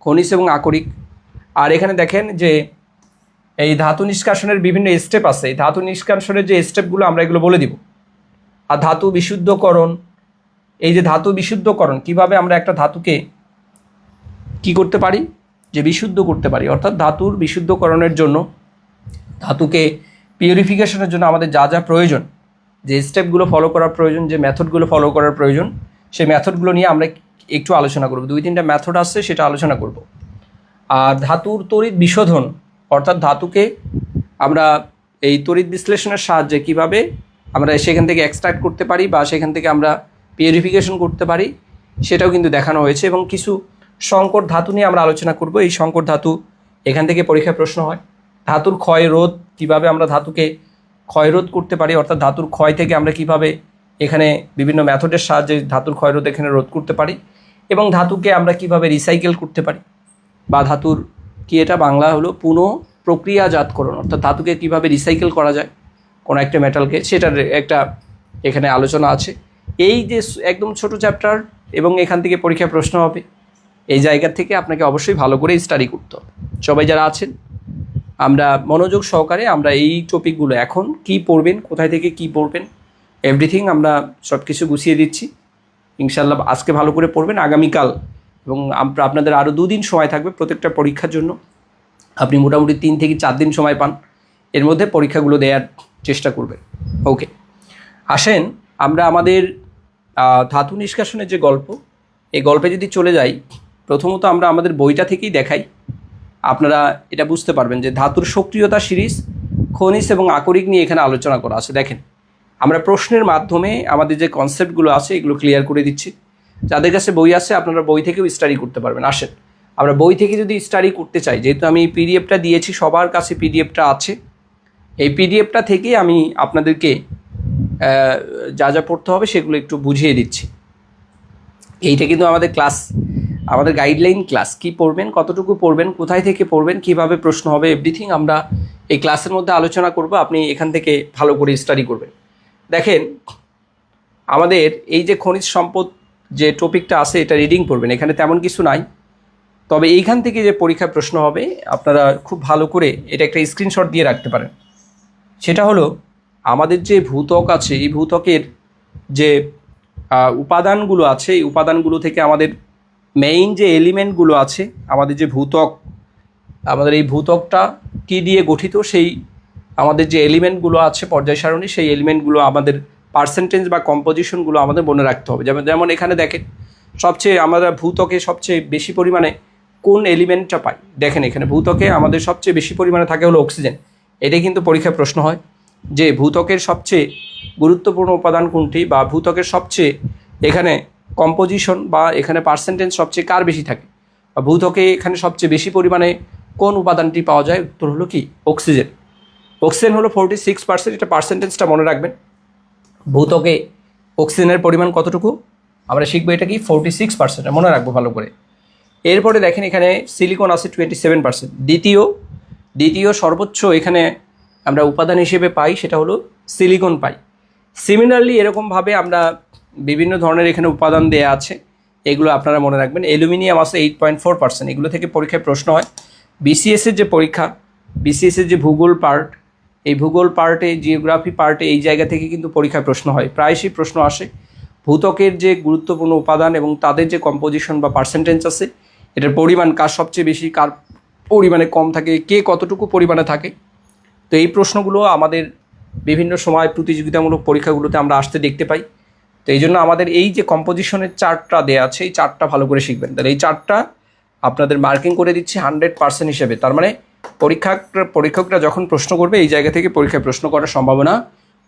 খনিজ এবং আকরিক। আর এখানে দেখেন যে এই ধাতু নিষ্কাশনের বিভিন্ন স্টেপ আছে। এই ধাতু নিষ্কাশনের যে স্টেপগুলো আমরা এগুলো বলে দিব। আর ধাতু বিশুদ্ধকরণ, এই যে ধাতু বিশুদ্ধকরণ, কিভাবে আমরা একটা ধাতুকে কি করতে পারি, যে বিশুদ্ধ করতে পারি, অর্থাৎ ধাতুর বিশুদ্ধকরণের জন্য, ধাতুকে পিউরিফিকেশনের জন্য আমাদের যা যা প্রয়োজন, যে স্টেপগুলো ফলো করার প্রয়োজন, যে মেথডগুলো ফলো করার প্রয়োজন, সেই মেথডগুলো নিয়ে আমরা একটু আলোচনা করব। 2-3টা মেথড আছে, সেটা আলোচনা করব। আর ধাতুর তড়িৎ বিশোধন, অর্থাৎ ধাতুকে আমরা এই তড়িৎ বিশ্লেষণের সাহায্যে কিভাবে আমরা সেখান থেকে এক্সট্রাক্ট করতে পারি বা সেখান থেকে আমরা পিউরিফিকেশন করতে পারি, সেটাও কিন্তু দেখানো হয়েছে। এবং কিছু সংকর ধাতু নিয়ে আমরা আলোচনা করব। এই সংকর ধাতু এখান থেকে পরীক্ষায় প্রশ্ন হয়। ধাতুর ক্ষয় রোধ, কীভাবে আমরা ধাতুকে ক্ষয়রোধ করতে পারি, অর্থাৎ ধাতুর ক্ষয় থেকে আমরা কিভাবে এখানে বিভিন্ন মেথডের সাহায্যে ধাতুর ক্ষয়রোধ এখানে রোধ করতে পারি, এবং ধাতুকে আমরা কিভাবে রিসাইকেল করতে পারি, বা ধাতুর কি এটা বাংলা হলো পুনঃ প্রক্রিয়াজাতকরণ, অর্থাৎ ধাতুকে কিভাবে রিসাইকেল করা যায় কোনো একটা মেটালকে, সেটার একটা এখানে আলোচনা আছে। এই যে একদম ছোট চ্যাপ্টার, এবং এখান থেকে পরীক্ষায় প্রশ্ন হবে, এই জায়গা থেকে আপনাকে অবশ্যই ভালো করে স্টাডি করতে হবে। সবাই যারা আছেন, আমরা মনোযোগ সহকারে আমরা এই টপিকগুলো এখন কি পড়বেন, কোথায় থেকে কি পড়বেন, এভরিথিং আমরা সব কিছু গুছিয়ে দিচ্ছি। ইনশাল্লাহ আজকে ভালো করে পড়বেন, আগামীকাল এবং আপনাদের আরও 2 দিন সময় থাকবে প্রত্যেকটা পরীক্ষার জন্য। আপনি মোটামুটি 3 থেকে 4 দিন সময় পান, এর মধ্যে পরীক্ষাগুলো দেওয়ার চেষ্টা করবেন। ওকে, আসেন আমরা আমাদের ধাতু নিষ্কাশনের যে গল্প, এই গল্পে যদি চলে যাই, প্রথমত আমরা আমাদের বইটা থেকেই দেখাই, আপনারা এটা বুঝতে পারবেন যে ধাতুর সক্রিয়তা সিরিজ, খনিজ এবং আকরিক নিয়ে এখানে আলোচনা করা আছে। দেখেন, আমরা প্রশ্নের মাধ্যমে আমাদের যে কনসেপ্টগুলো আছে এগুলো ক্লিয়ার করে দিচ্ছি। যাদের কাছে বই আছে আপনারা বই থেকেও স্টাডি করতে পারবেন। আসেন আমরা বই থেকে যদি স্টাডি করতে চাই, যেহেতু আমি এই পিডিএফটা দিয়েছি, সবার কাছে পিডিএফটা আছে, এই পিডিএফটা থেকেই আমি আপনাদেরকে যা যা পড়তে হবে সেগুলো একটু বুঝিয়ে দিচ্ছি। এইটা কিন্তু আমাদের ক্লাস, আমাদের গাইডলাইন ক্লাস, কি পড়বেন, কতটুকু পড়বেন, কোথায় থেকে পড়বেন, কিভাবে প্রশ্ন হবে, এভরিথিং আমরা এই ক্লাসের মধ্যে আলোচনা করব। আপনি এখান থেকে ভালো করে স্টাডি করবেন। দেখেন, আমাদের এই যে খনিজ সম্পদ যে টপিকটা আছে, এটা রিডিং পড়বেন, এখানে তেমন কিছু নাই। তবে এইখান থেকে যে পরীক্ষায় প্রশ্ন হবে, আপনারা খুব ভালো করে এটা একটা স্ক্রিনশট দিয়ে রাখতে পারেন। সেটা হলো আমাদের যে ভূত্বক আছে, এই ভূত্বকের যে উপাদানগুলো আছে, এই উপাদানগুলো থেকে আমাদের মেইন যে এলিমেন্টগুলো আছে, আমাদের যে ভূত্বক, আমাদের এই ভূত্বকটা কী দিয়ে গঠিত, সেই আমাদের যে এলিমেন্টগুলো আছে পর্যায় সারণী, সেই এলিমেন্টগুলো আমাদের পার্সেন্টেজ বা কম্পোজিশনগুলো আমাদের মনে রাখতে হবে। যেমন এখানে দেখেন, সবচেয়ে আমরা ভূত্বকে সবচেয়ে বেশি পরিমাণে কোন এলিমেন্টটা পাই, দেখেন এখানে ভূত্বকে আমাদের সবচেয়ে বেশি পরিমাণে থাকে হলো অক্সিজেন। এটাই কিন্তু পরীক্ষায় প্রশ্ন হয় যে ভূত্বকের সবচেয়ে গুরুত্বপূর্ণ উপাদান কোনটি, বা ভূত্বকের সবচেয়ে এখানে কম্পোজিশন বা এখানে পার্সেন্টেজ সবচেয়ে কার বেশি থাকে, বা ভূত্বকে এখানে সবচেয়ে বেশি পরিমাণে কোন উপাদানটি পাওয়া যায়, উত্তর হলো কি অক্সিজেন। অক্সিজেন হলো 46%, এটা পার্সেন্টেজটা মনে রাখবেন। ভূত্বকে অক্সিজেনের পরিমাণ কতটুকু, আমরা শিখবো এটা কি 46%, মনে রাখবো ভালো করে। এরপরে দেখেন এখানে সিলিকন আছে 27%। দ্বিতীয় সর্বোচ্চ এখানে আমরা উপাদান হিসেবে পাই সেটা হলো সিলিকন পাই। সিমিলারলি এরকমভাবে আমরা বিভিন্ন ধরনের এখানে উপাদান দেয়া আছে, এগুলো আপনারা মনে রাখবেন। অ্যালুমিনিয়াম আছে 8.4%, এগুলো থেকে পরীক্ষায় প্রশ্ন হয়। বিসিএসের যে পরীক্ষা, বিসিএসের যে ভূগোল পার্ট, এই ভূগোল পার্টে, জিওগ্রাফি পার্টে এই জায়গা থেকে কিন্তু পরীক্ষায় প্রশ্ন হয়, প্রায়শই প্রশ্ন আসে। ভূত্বকের যে গুরুত্বপূর্ণ উপাদান এবং তাদের যে কম্পোজিশন বা পার্সেন্টেজ আছে, এটার পরিমাণ কার সবচেয়ে বেশি, কার পরিমাণে কম থাকে, কে কতটুকু পরিমাণে থাকে। তো এই প্রশ্নগুলো আমাদের বিভিন্ন সময় প্রতিযোগিতামূলক পরীক্ষাগুলোতে আমরা আসতে দেখতে পাই। তো এই জন্য আমাদের এই যে কম্পোজিশনের চার্টটা দেওয়া আছে, এই চার্টটা ভালো করে শিখবেন। তাহলে এই চার্টটা আপনাদের মার্কিং করে দিচ্ছি 100% হিসেবে। তার মানে পরীক্ষকরা যখন প্রশ্ন করবে এই জায়গা থেকে পরীক্ষায় প্রশ্ন করার সম্ভাবনা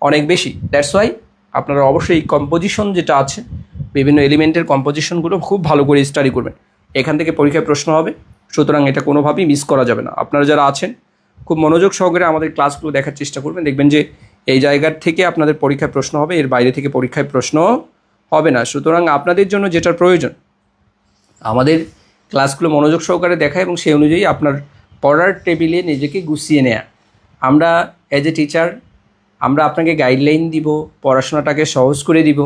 অনেক বেশি। দ্যাটস ওয়াই আপনারা অবশ্যই এই কম্পোজিশন যেটা আছে, বিভিন্ন এলিমেন্টের কম্পোজিশনগুলো খুব ভালো করে স্টাডি করবেন। এখান থেকে পরীক্ষায় প্রশ্ন হবে, সুতরাং এটা কোনোভাবেই মিস করা যাবে না। আপনারা যারা আছেন খুব মনোযোগ সহকারে আমাদের ক্লাসগুলো দেখার চেষ্টা করবেন, দেখবেন যে এই জায়গার থেকে আপনাদের পরীক্ষায় প্রশ্ন হবে, এর বাইরে থেকে পরীক্ষায় প্রশ্ন হবে না। সুতরাং আপনাদের জন্য যেটার প্রয়োজন আমাদের ক্লাসগুলো মনোযোগ সহকারে দেখা এবং সেই অনুযায়ী আপনার পড়ার টেবিলে নিজেকে গুছিয়ে নেয়া। আমরা অ্যাজ এ টিচার আমরা আপনাকে গাইডলাইন দিব, পড়াশোনাটাকে সহজ করে দিব,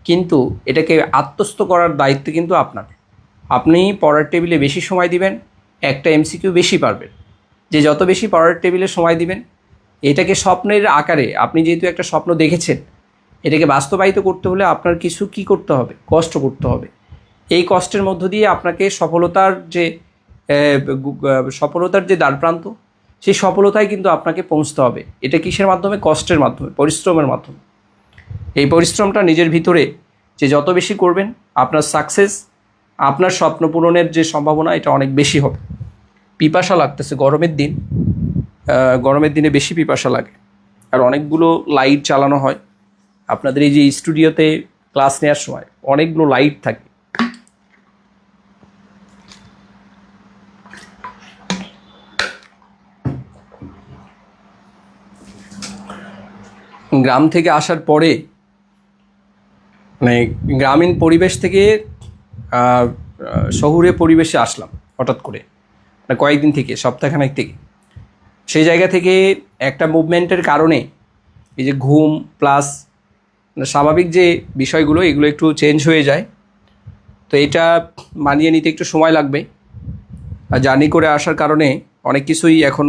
কিন্তু এটাকে আত্মস্থ করার দায়িত্ব কিন্তু আপনার। আপনি পড়ার টেবিলে বেশি সময় দিবেন, একটা এমসিকিউ বেশি পারবেন। যে যত বেশি পড়ার টেবিলে সময় দিবেন, এটাকে স্বপ্নের আকারে, আপনি যেহেতু একটা স্বপ্ন দেখেছেন, এটাকে বাস্তবায়িত করতে হলে আপনার কিছু কী করতে হবে, কষ্ট করতে হবে। এই কষ্টের মধ্য দিয়ে আপনাকে সফলতার যে দ্বারপ্রান্ত, সেই সফলতায় কিন্তু আপনাকে পৌঁছতে হবে। এটা কিসের মাধ্যমে? কষ্টের মাধ্যমে, পরিশ্রমের মাধ্যমে। এই পরিশ্রমটা নিজের ভিতরে যে যত বেশি করবেন, আপনার সাকসেস, আপনার স্বপ্ন পূরণের যে সম্ভাবনা, এটা অনেক বেশি হবে। পিপাসা লাগতেছে, গরমের দিনে বেশি পিপাসা লাগে, আর অনেকগুলো লাইট চালানো হয়। আপনাদের এই যে স্টুডিওতে ক্লাস নেওয়ার সময় অনেকগুলো লাইট থাকে। গ্রাম থেকে আসার পরে, মানে গ্রামীণ পরিবেশ থেকে শহুরে পরিবেশে আসলাম হঠাৎ করে, মানে কয়েকদিন থেকে, সপ্তাহখানেক থেকে। সেই জায়গা থেকে একটা মুভমেন্টের কারণে এই যে ঘুম প্লাস স্বাভাবিক যে বিষয়গুলো, এগুলো একটু চেঞ্জ হয়ে যায়। তো এটা মানিয়ে নিতে একটু সময় লাগবে। আর জার্নি করে আসার কারণে অনেক কিছুই এখন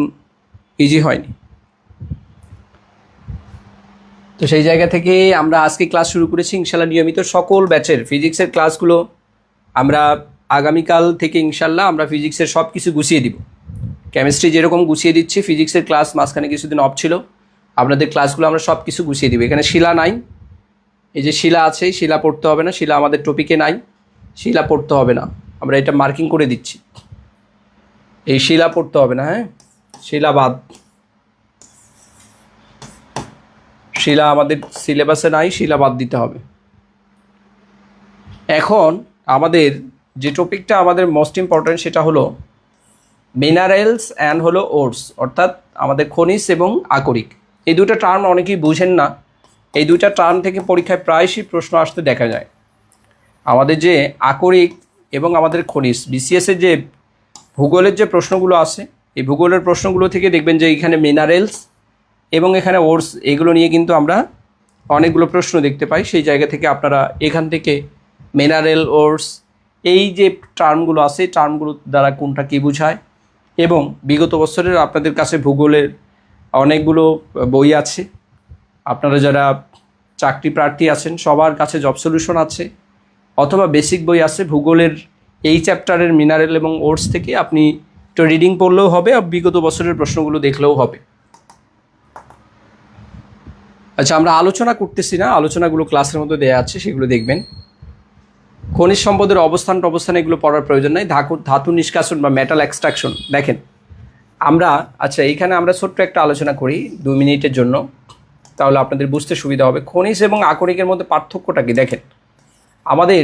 ইজি হয়নি। তো সেই জায়গা থেকে আমরা আজকে ক্লাস শুরু করেছি। ইনশাল্লাহ নিয়মিত সকল ব্যাচের ফিজিক্সের ক্লাসগুলো আমরা আগামীকাল থেকে ইনশাল্লাহ আমরা ফিজিক্সের সব কিছু গুছিয়ে দিব। কেমিস্ট্রি যেরকম গুছিয়ে দিচ্ছি, ফিজিক্সের ক্লাস মাঝখানে কিছুদিন অফ ছিল, আপনাদের ক্লাসগুলো আমরা সব কিছু গুছিয়ে দিব। এখানে শিলা নাই, এই যে শিলা আছে, শিলা পড়তে হবে না, শিলা আমাদের টপিকে নাই, শিলা পড়তে হবে না, আমরা এটা মার্কিং করে দিচ্ছি। এই শিলা পড়তে হবে না, হ্যাঁ, শিলা বাদ, শিলা আমাদের সিলেবাসে নাই, শিলা বাদ দিতে হবে। এখন আমাদের যে টপিকটা আমাদের মোস্ট ইম্পর্ট্যান্ট সেটা হলো মিনারেলস অ্যান্ড হলো ওরস, অর্থাৎ আমাদের খনিজ এবং আকরিক। এই দুটো টার্ম অনেকেই বুঝেন না। এই দুইটা টার্ম থেকে পরীক্ষায় প্রায়শই প্রশ্ন আসতে দেখা যায়। আমাদের যে আকরিক এবং আমাদের খনিজ, বিসিএসের যে ভূগোলের যে প্রশ্নগুলো আছে, এই ভূগোলের প্রশ্নগুলো থেকে দেখবেন যে এখানে মিনারেলস এবং এখানে ওরস, এগুলো নিয়ে কিন্তু আমরা অনেকগুলো প্রশ্ন দেখতে পাই। সেই জায়গা থেকে আপনারা এখান থেকে মিনারেল, ওরস, এই যে টার্মগুলো আছে, টার্মগুলো দ্বারা কোনটা কী বোঝায়, এবং বিগত বছরের আপনাদের কাছে ভূগোলের অনেকগুলো বই আছে। আপনারা যারা চাকরি প্রার্থী আছেন সবার কাছে জব সলিউশন আছে, অথবা বেসিক বই আছে ভূগোলের এই চ্যাপ্টারের মিনারেল এবং ওরস থেকে আপনি একটু রিডিং পড়লেও হবে, আর বিগত বছরের প্রশ্নগুলো দেখলেও হবে। আচ্ছা, আমরা আলোচনা করতেছি না, আলোচনাগুলো ক্লাসের মধ্যে দেওয়া আছে, সেগুলো দেখবেন। খনিজ সম্পদের অবস্থান এগুলো পড়ার প্রয়োজন নাই। ধাতু নিষ্কাশন বা মেটাল এক্সট্রাকশন দেখেন আমরা। আচ্ছা, এইখানে আমরা ছোট্ট একটা আলোচনা করি 2 মিনিটের জন্য, তাহলে আপনাদের বুঝতে সুবিধা হবে। খনিজ এবং আকরিকের মধ্যে পার্থক্যটা কি দেখেন। আমাদের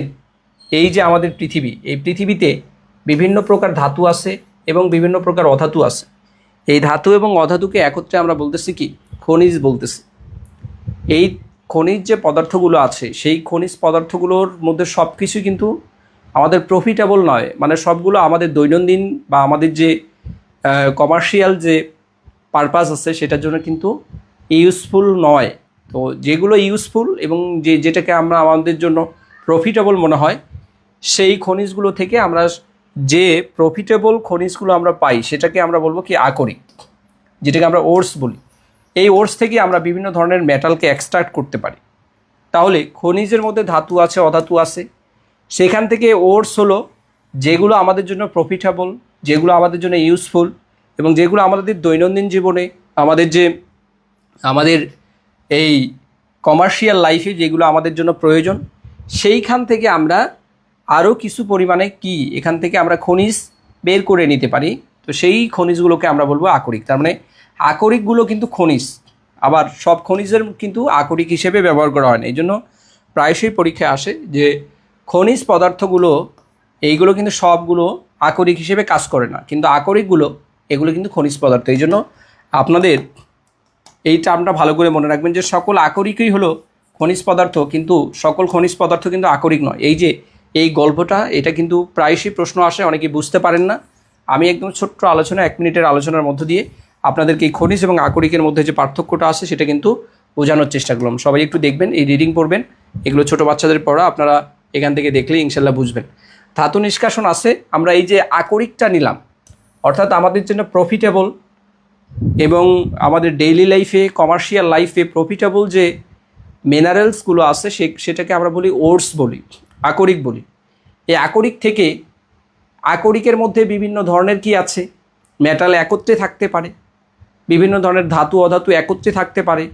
এই যে আমাদের পৃথিবী, এই পৃথিবীতে বিভিন্ন প্রকার ধাতু আছে এবং বিভিন্ন প্রকার অধাতু আছে। এই ধাতু এবং অধাতুকে একত্রে আমরা বলতেছি কি? খনিজ বলতেছি। এই খনিজ যে পদার্থগুলো আছে সেই খনিজ পদার্থগুলোর মধ্যে সব কিছুই কিন্তু আমাদের প্রফিটেবল নয়, মানে সবগুলো আমাদের দৈনন্দিন বা আমাদের যে কমার্শিয়াল যে পারপাস আছে সেটার জন্য কিন্তু ইউজফুল নয়। তো যেগুলো ইউজফুল এবং যেটাকে আমরা আমাদের জন্য প্রফিটেবল মনে হয় সেই খনিজগুলো থেকে আমরা যে প্রফিটেবল খনিজগুলো আমরা পাই সেটাকে আমরা বলবো কি আকরিক, যেটাকে আমরা ওর্স বলি। এই ওর্স থেকে আমরা বিভিন্ন ধরনের মেটালকে এক্সট্রাক্ট করতে পারি। তাহলে খনিজের মধ্যে ধাতু আছে, অধাতু আছে, সেখান থেকে ওর্স হলো যেগুলো আমাদের জন্য প্রফিটেবল, যেগুলো আমাদের জন্য ইউজফুল এবং যেগুলো আমাদের দৈনন্দিন জীবনে আমাদের এই কমার্শিয়াল লাইফে যেগুলো আমাদের জন্য প্রয়োজন, সেইখান থেকে আমরা আরও কিছু পরিমাণে এখান থেকে আমরা খনিজ বের করে নিতে পারি। তো সেই খনিজগুলোকে আমরা বলবো আকরিক। তার মানে আকরিকগুলো কিন্তু খনিজ, আবার সব খনিজের কিন্তু আকরিক হিসেবে ব্যবহার করা হয় না। এই জন্য প্রায়শই পরীক্ষায় আসে যে খনিজ পদার্থগুলো এইগুলো কিন্তু সবগুলো আকরিক হিসেবে কাজ করে না, কিন্তু আকরিকগুলো এগুলো কিন্তু খনিজ পদার্থ। এই জন্য আপনাদের এই টার্মটা ভালো করে মনে রাখবেন যে সকল আকরিকই হলো খনিজ পদার্থ, কিন্তু সকল খনিজ পদার্থ কিন্তু আকরিক নয়। এই গল্পটা এটা কিন্তু প্রায়শই প্রশ্ন আসে, অনেকেই বুঝতে পারেন না। আমি একদম ছোট্ট আলোচনা, 1 মিনিটের আলোচনার মধ্য দিয়ে আপনাদেরকে এই খনিজ এবং আকরিকের মধ্যে যে পার্থক্যটা আছে সেটা কিন্তু বোঝানোর চেষ্টা করলাম। সবাই একটু দেখবেন, এই রিডিং পড়বেন, এগুলো ছোটো বাচ্চাদের পড়া, আপনারা এখান থেকে দেখলেই ইনশাল্লাহ বুঝবেন। ধাতু নিষ্কাশন আছে, আমরা এই যে আকরিকটা নিলাম, অর্থাৎ আমাদের জন্য প্রফিটেবল এবং আমাদের ডেইলি লাইফে কমার্শিয়াল লাইফে প্রফিটেবল যে মিনারেলসগুলো আছে সেটাকে আমরা বলি ওর্স বলি, আকরিক বলি। এই আকরিক থেকে আকরিকের মধ্যে বিভিন্ন ধরনের আছে, মেটাল একত্রে থাকতে পারে, বিভিন্ন ধরনের ধাতু অধাতু একত্রে থাকতে পারে।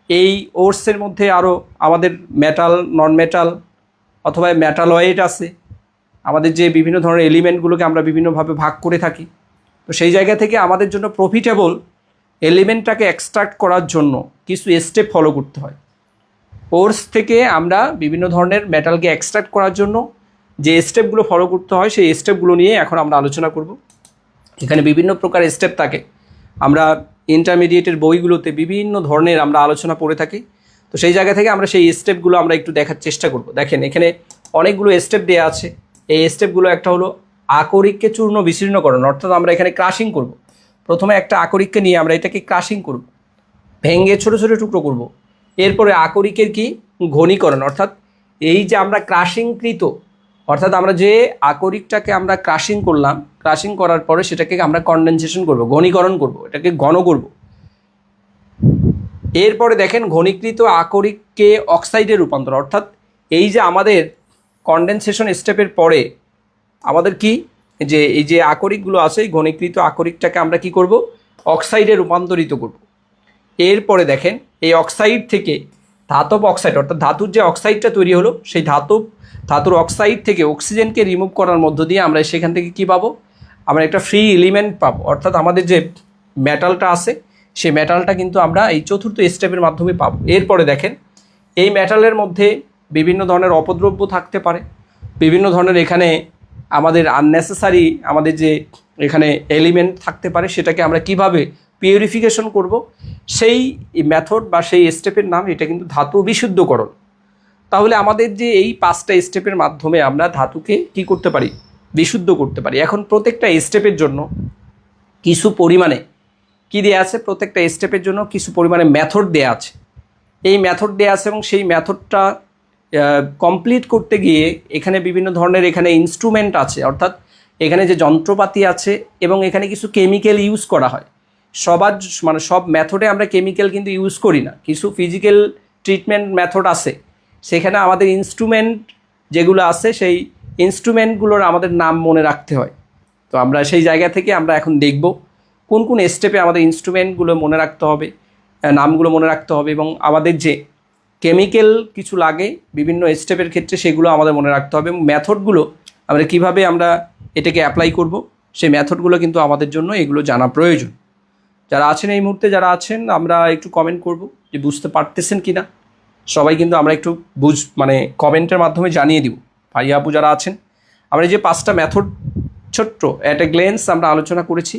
এই ওর্সের মধ্যে আরও আমাদের মেটাল, নন মেটাল অথবা মেটালয়েড আছে, আমাদের যে বিভিন্ন ধরনের এলিমেন্টগুলোকে আমরা বিভিন্নভাবে ভাগ করে থাকি। তো সেই জায়গা থেকে আমাদের জন্য প্রফিটেবল এলিমেন্টটাকে এক্সট্রাক্ট করার জন্য কিছু স্টেপ ফলো করতে হয়। ওর্স থেকে আমরা বিভিন্ন ধরনের মেটালকে এক্সট্রাক্ট করার জন্য যে স্টেপগুলো ফলো করতে হয় সেই স্টেপগুলো নিয়ে এখন আমরা আলোচনা করব। এখানে বিভিন্ন প্রকার স্টেপ থাকে, আমরা ইন্টারমিডিয়েটের বইগুলোতে বিভিন্ন ধরনের আমরা আলোচনা পড়ে থাকি। তো সেই জায়গা থেকে আমরা সেই স্টেপগুলো আমরা একটু দেখার চেষ্টা করব। দেখেন এখানে অনেকগুলো স্টেপ দেওয়া আছে। এই স্টেপগুলো একটা হলো আকরিককে চূর্ণ বিচীর্ণকরণ, অর্থাৎ আমরা এখানে ক্রাশিং করব। প্রথমে একটা আকরিককে নিয়ে আমরা এটাকে ক্রাশিং করব, ভেঙে ছোটো ছোটো টুকরো করব। এরপরে আকরিকের ঘনীকরণ, অর্থাৎ এই যে আমরা ক্রাশিংকৃত, অর্থাৎ আমরা যে আকরিকটাকে আমরা ক্রাশিং করলাম, ক্রাশিং করার পরে সেটাকে আমরা কনডেনসেশন করব, ঘনীকরণ করব, এটাকে ঘন করব। এরপরে দেখেন ঘনীকৃত আকরিককে অক্সাইডে রূপান্তর, অর্থাৎ এই যে আমাদের কনডেনসেশন স্টেপের পরে আমাদের এই যে আকরিকগুলো আছে, এই ঘনীকৃত আকরিকটাকে আমরা করব, অক্সাইডে রূপান্তরিত করব। এরপরে দেখেন এই অক্সাইড থেকে ধাতব অক্সাইড, অর্থাৎ ধাতুর যে অক্সাইডটা তৈরি হলো সেই ধাতুর অক্সাইড থেকে অক্সিজেনকে রিমুভ করার মধ্য দিয়ে আমরা সেখান থেকে পাবো, আমরা একটা ফ্রি এলিমেন্ট পাবো। অর্থাৎ আমাদের যে মেটালটা আছে সেই মেটালটা কিন্তু আমরা এই চতুর্থ স্টেপের মাধ্যমে পাবো। এরপরে দেখেন এই মেটালের মধ্যে বিভিন্ন ধরনের অপদ্রব্য থাকতে পারে, বিভিন্ন ধরনের এখানে আমাদের আননেসেসারি আমাদের যে এখানে এলিমেন্ট থাকতে পারে, সেটাকে আমরা কিভাবে পিউরিফিকেশন করব সেই মেথড বা সেই স্টেপের নাম এটা কিন্তু ধাতু বিশুদ্ধকরণ। তাহলে আমাদের যে এই 5টা স্টেপের মাধ্যমে আমরা ধাতুকে করতে পারি, বিশুদ্ধ করতে পারি। এখন প্রত্যেকটা স্টেপের জন্য কিছু পরিমাণে দেয়া আছে, প্রত্যেকটা স্টেপের জন্য কিছু পরিমাণে মেথড দেয়া আছে। এই মেথড দেয়া আছে এবং সেই মেথডটা কমপ্লিট করতে গিয়ে এখানে বিভিন্ন ধরনের এখানে ইনস্ট্রুমেন্ট আছে, অর্থাৎ এখানে যে যন্ত্রপাতি আছে এবং এখানে কিছু কেমিক্যাল ইউজ করা হয়। সব মেথডে আমরা কেমিক্যাল কিন্তু ইউজ করি না, কিছু ফিজিক্যাল ট্রিটমেন্ট মেথড আছে, সেখানে আমাদের ইনস্ট্রুমেন্ট যেগুলো আছে সেই ইনস্ট্রুমেন্টগুলোর আমাদের নাম মনে রাখতে হয়। তো আমরা সেই জায়গা থেকে আমরা এখন দেখব কোন কোন স্টেপে আমাদের ইনস্ট্রুমেন্টগুলো মনে রাখতে হবে, নামগুলো মনে রাখতে হবে, এবং আমাদের যে কেমিক্যাল কিছু লাগে বিভিন্ন স্টেপের ক্ষেত্রে সেগুলো আমাদের মনে রাখতে হবে, এবং মেথডগুলো আমরা কিভাবে আমরা এটাকে অ্যাপ্লাই করব সেই মেথডগুলো কিন্তু আমাদের জন্য এগুলো জানা প্রয়োজন। যারা আছেন এই মুহূর্তে যারা আছেন আমরা একটু কমেন্ট করব যে বুঝতে পারতেছেন কি না। সবাই কিন্তু আমরা একটু কমেন্টের মাধ্যমে জানিয়ে দিব। ভাই আপু যারা আছেন, আমরা যে 5টা মেথড ছোট্ট অ্যাট এ গ্লেন্স আমরা আলোচনা করেছি,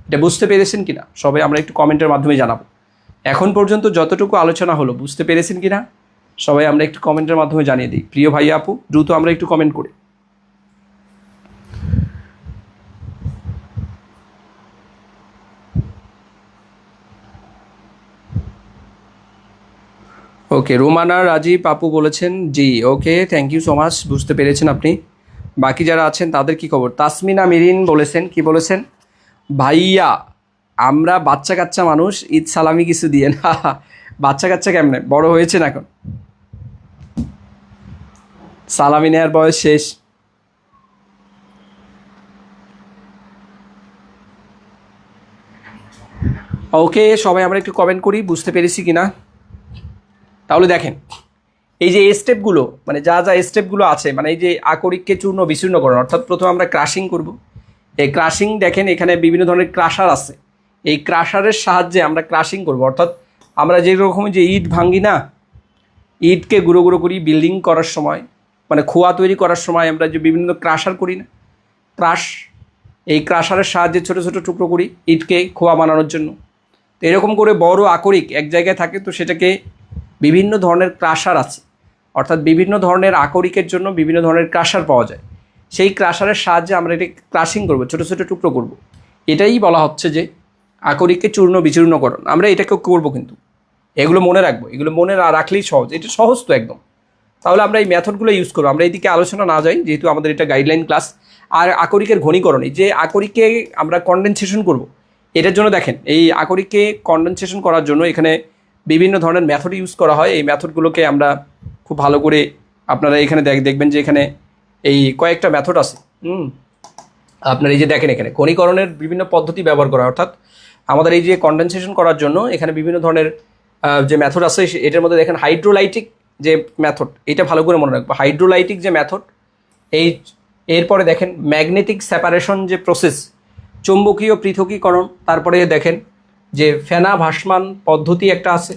এটা বুঝতে পেরেছেন কি না সবাই আমরা একটু কমেন্টের মাধ্যমে জানাবো। এখন পর্যন্ত যতটুকু আলোচনা হলো বুঝতে পেরেছেন কি না সবাই আমরা একটু কমেন্টের মাধ্যমে জানিয়ে দিই। প্রিয় ভাই আপু দ্রুত আমরা একটু কমেন্ট করি। ওকে, রোমানা রাজীব আপু বলেছেন জি। ওকে, থ্যাংক ইউ সো মাচ, বুঝতে পেরেছেন আপনি। বাকি যারা আছেন তাদের কি খবর? তাসমিনা মিরিন বলেছেন, কি বলেছেন? ভাইয়া আমরা বাচ্চা কাচ্চা মানুষ, ঈদ সালামি কিছু দিয়ে না। বাচ্চা কাচ্চা কেমনে, বড় হয়েছেন এখন, সালামি নেওয়ার বয়স শেষ। ওকে, সবাই আমরা একটু কমেন্ট করি বুঝতে পেরেছি কিনা। তাহলে দেখেন এই যে স্টেপগুলো, মানে যা যা স্টেপগুলো আছে, মানে এই যে আকরিককে চূর্ণ বিচূর্ণকরণ, অর্থাৎ প্রথমে আমরা ক্রাশিং করব। এই ক্রাশিং দেখেন এখানে বিভিন্ন ধরনের ক্রাশার আছে, এই ক্রাশারের সাহায্যে আমরা ক্রাশিং করব। অর্থাৎ আমরা যেরকম যে ইট ভাঙি না, ইটকে গুঁড়ো গুঁড়ো করি বিল্ডিং করার সময়, মানে খোয়া তৈরি করার সময় আমরা যে বিভিন্ন ক্রাশার করি না, ক্রাশ, এই ক্রাশারের সাহায্যে ছোটো ছোটো টুকরো করি ইটকে খোয়া বানানোর জন্য। তো এরকম করে বড় আকরিক এক জায়গায় থাকে, তো সেটাকে বিভিন্ন ধরনের ক্রাশার আছে, অর্থাৎ বিভিন্ন ধরনের আকরিকের জন্য বিভিন্ন ধরনের ক্রাশার পাওয়া যায়। সেই ক্রাশারের সাহায্যে আমরা এটাকে ক্রাশিং করব, ছোটো ছোটো টুকরো করব। এটাই বলা হচ্ছে যে আকরিককে চূর্ণ বিচূর্ণকরণ। আমরা এটাকেও করবো, কিন্তু এগুলো মনে রাখবো, এগুলো মনে রাখলেই সহজ, এটা সহজ তো একদম। তাহলে আমরা এই মেথডগুলো ইউজ করবো। আমরা এইদিকে আলোচনা না যাই, যেহেতু আমাদের এটা গাইডলাইন ক্লাস। আর আকরিকের ঘনীকরণ, এই যে আকরিককে আমরা কনডেনসেশন করব, এটার জন্য দেখেন এই আকরিককে কনডেনসেশন করার জন্য এখানে বিভিন্ন ধরনের মেথড ইউজ করা হয়। এই মেথডগুলোকে আমরা খুব ভালো করে, আপনারা এখানে দেখবেন যে এখানে এই কয়েকটা মেথড আছে। আপনারা এই যে দেখেন এখানে ঘনীকরণের বিভিন্ন পদ্ধতি ব্যবহার করা, অর্থাৎ আমাদের এই যে কনডেনসেশন করার জন্য এখানে বিভিন্ন ধরনের যে মেথড আছে, এটার মধ্যে দেখেন হাইড্রোলাইটিক যে মেথড, এটা ভালো করে মনে রাখবো, হাইড্রোলাইটিক যে মেথড। এরপরে দেখেন ম্যাগনেটিক সেপারেশন যে প্রসেস, চৌম্বকীয় পৃথকীকরণ। তারপরে দেখেন যে ফেনা ভাসমান পদ্ধতি একটা আছে,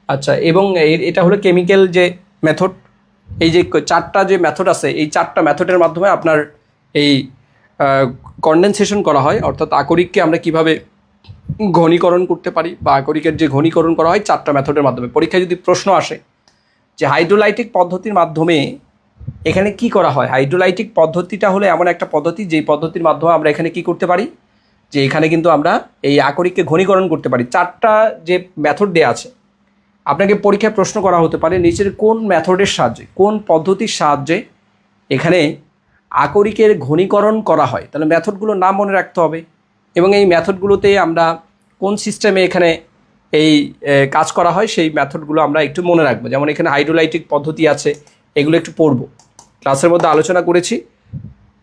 আচ্ছা, এবং এটা হলো কেমিক্যাল যে মেথড। এই যে চারটা যে মেথড আছে, এই চারটা মেথডের মাধ্যমে আপনার এই কনডেনসেশন করা হয়, অর্থাৎ আকরিককে আমরা কিভাবে ঘনীকরণ করতে পারি, বা আকরিকের যে ঘনীকরণ করা হয় চারটা মেথডের মাধ্যমে। পরীক্ষায় যদি প্রশ্ন আসে যে হাইড্রোলাইটিক পদ্ধতির মাধ্যমে এখানে কি করা হয়, হাইড্রোলাইটিক পদ্ধতিটা হলো এমন একটা পদ্ধতি যেই পদ্ধতির মাধ্যমে আমরা এখানে কি করতে পারি, যে এখানে কিন্তু আমরা এই আকরিককে ঘনীকরণ করতে পারি। চারটা যে মেথড দেওয়া আছে, আপনাকে পরীক্ষায় প্রশ্ন করা হতে পারে নিচের কোন মেথডের সাহায্যে, কোন পদ্ধতির সাহায্যে এখানে আকরিকের ঘনীকরণ করা হয়। তাহলে মেথডগুলোর নাম মনে রাখতে হবে, এবং এই মেথডগুলোতে আমরা কোন সিস্টেমে এখানে এই কাজ করা হয় সেই মেথডগুলো আমরা একটু মনে রাখবো। যেমন এখানে হাইড্রোলাইটিক পদ্ধতি আছে, এগুলো একটু পড়বো, ক্লাসের মধ্যে আলোচনা করেছি,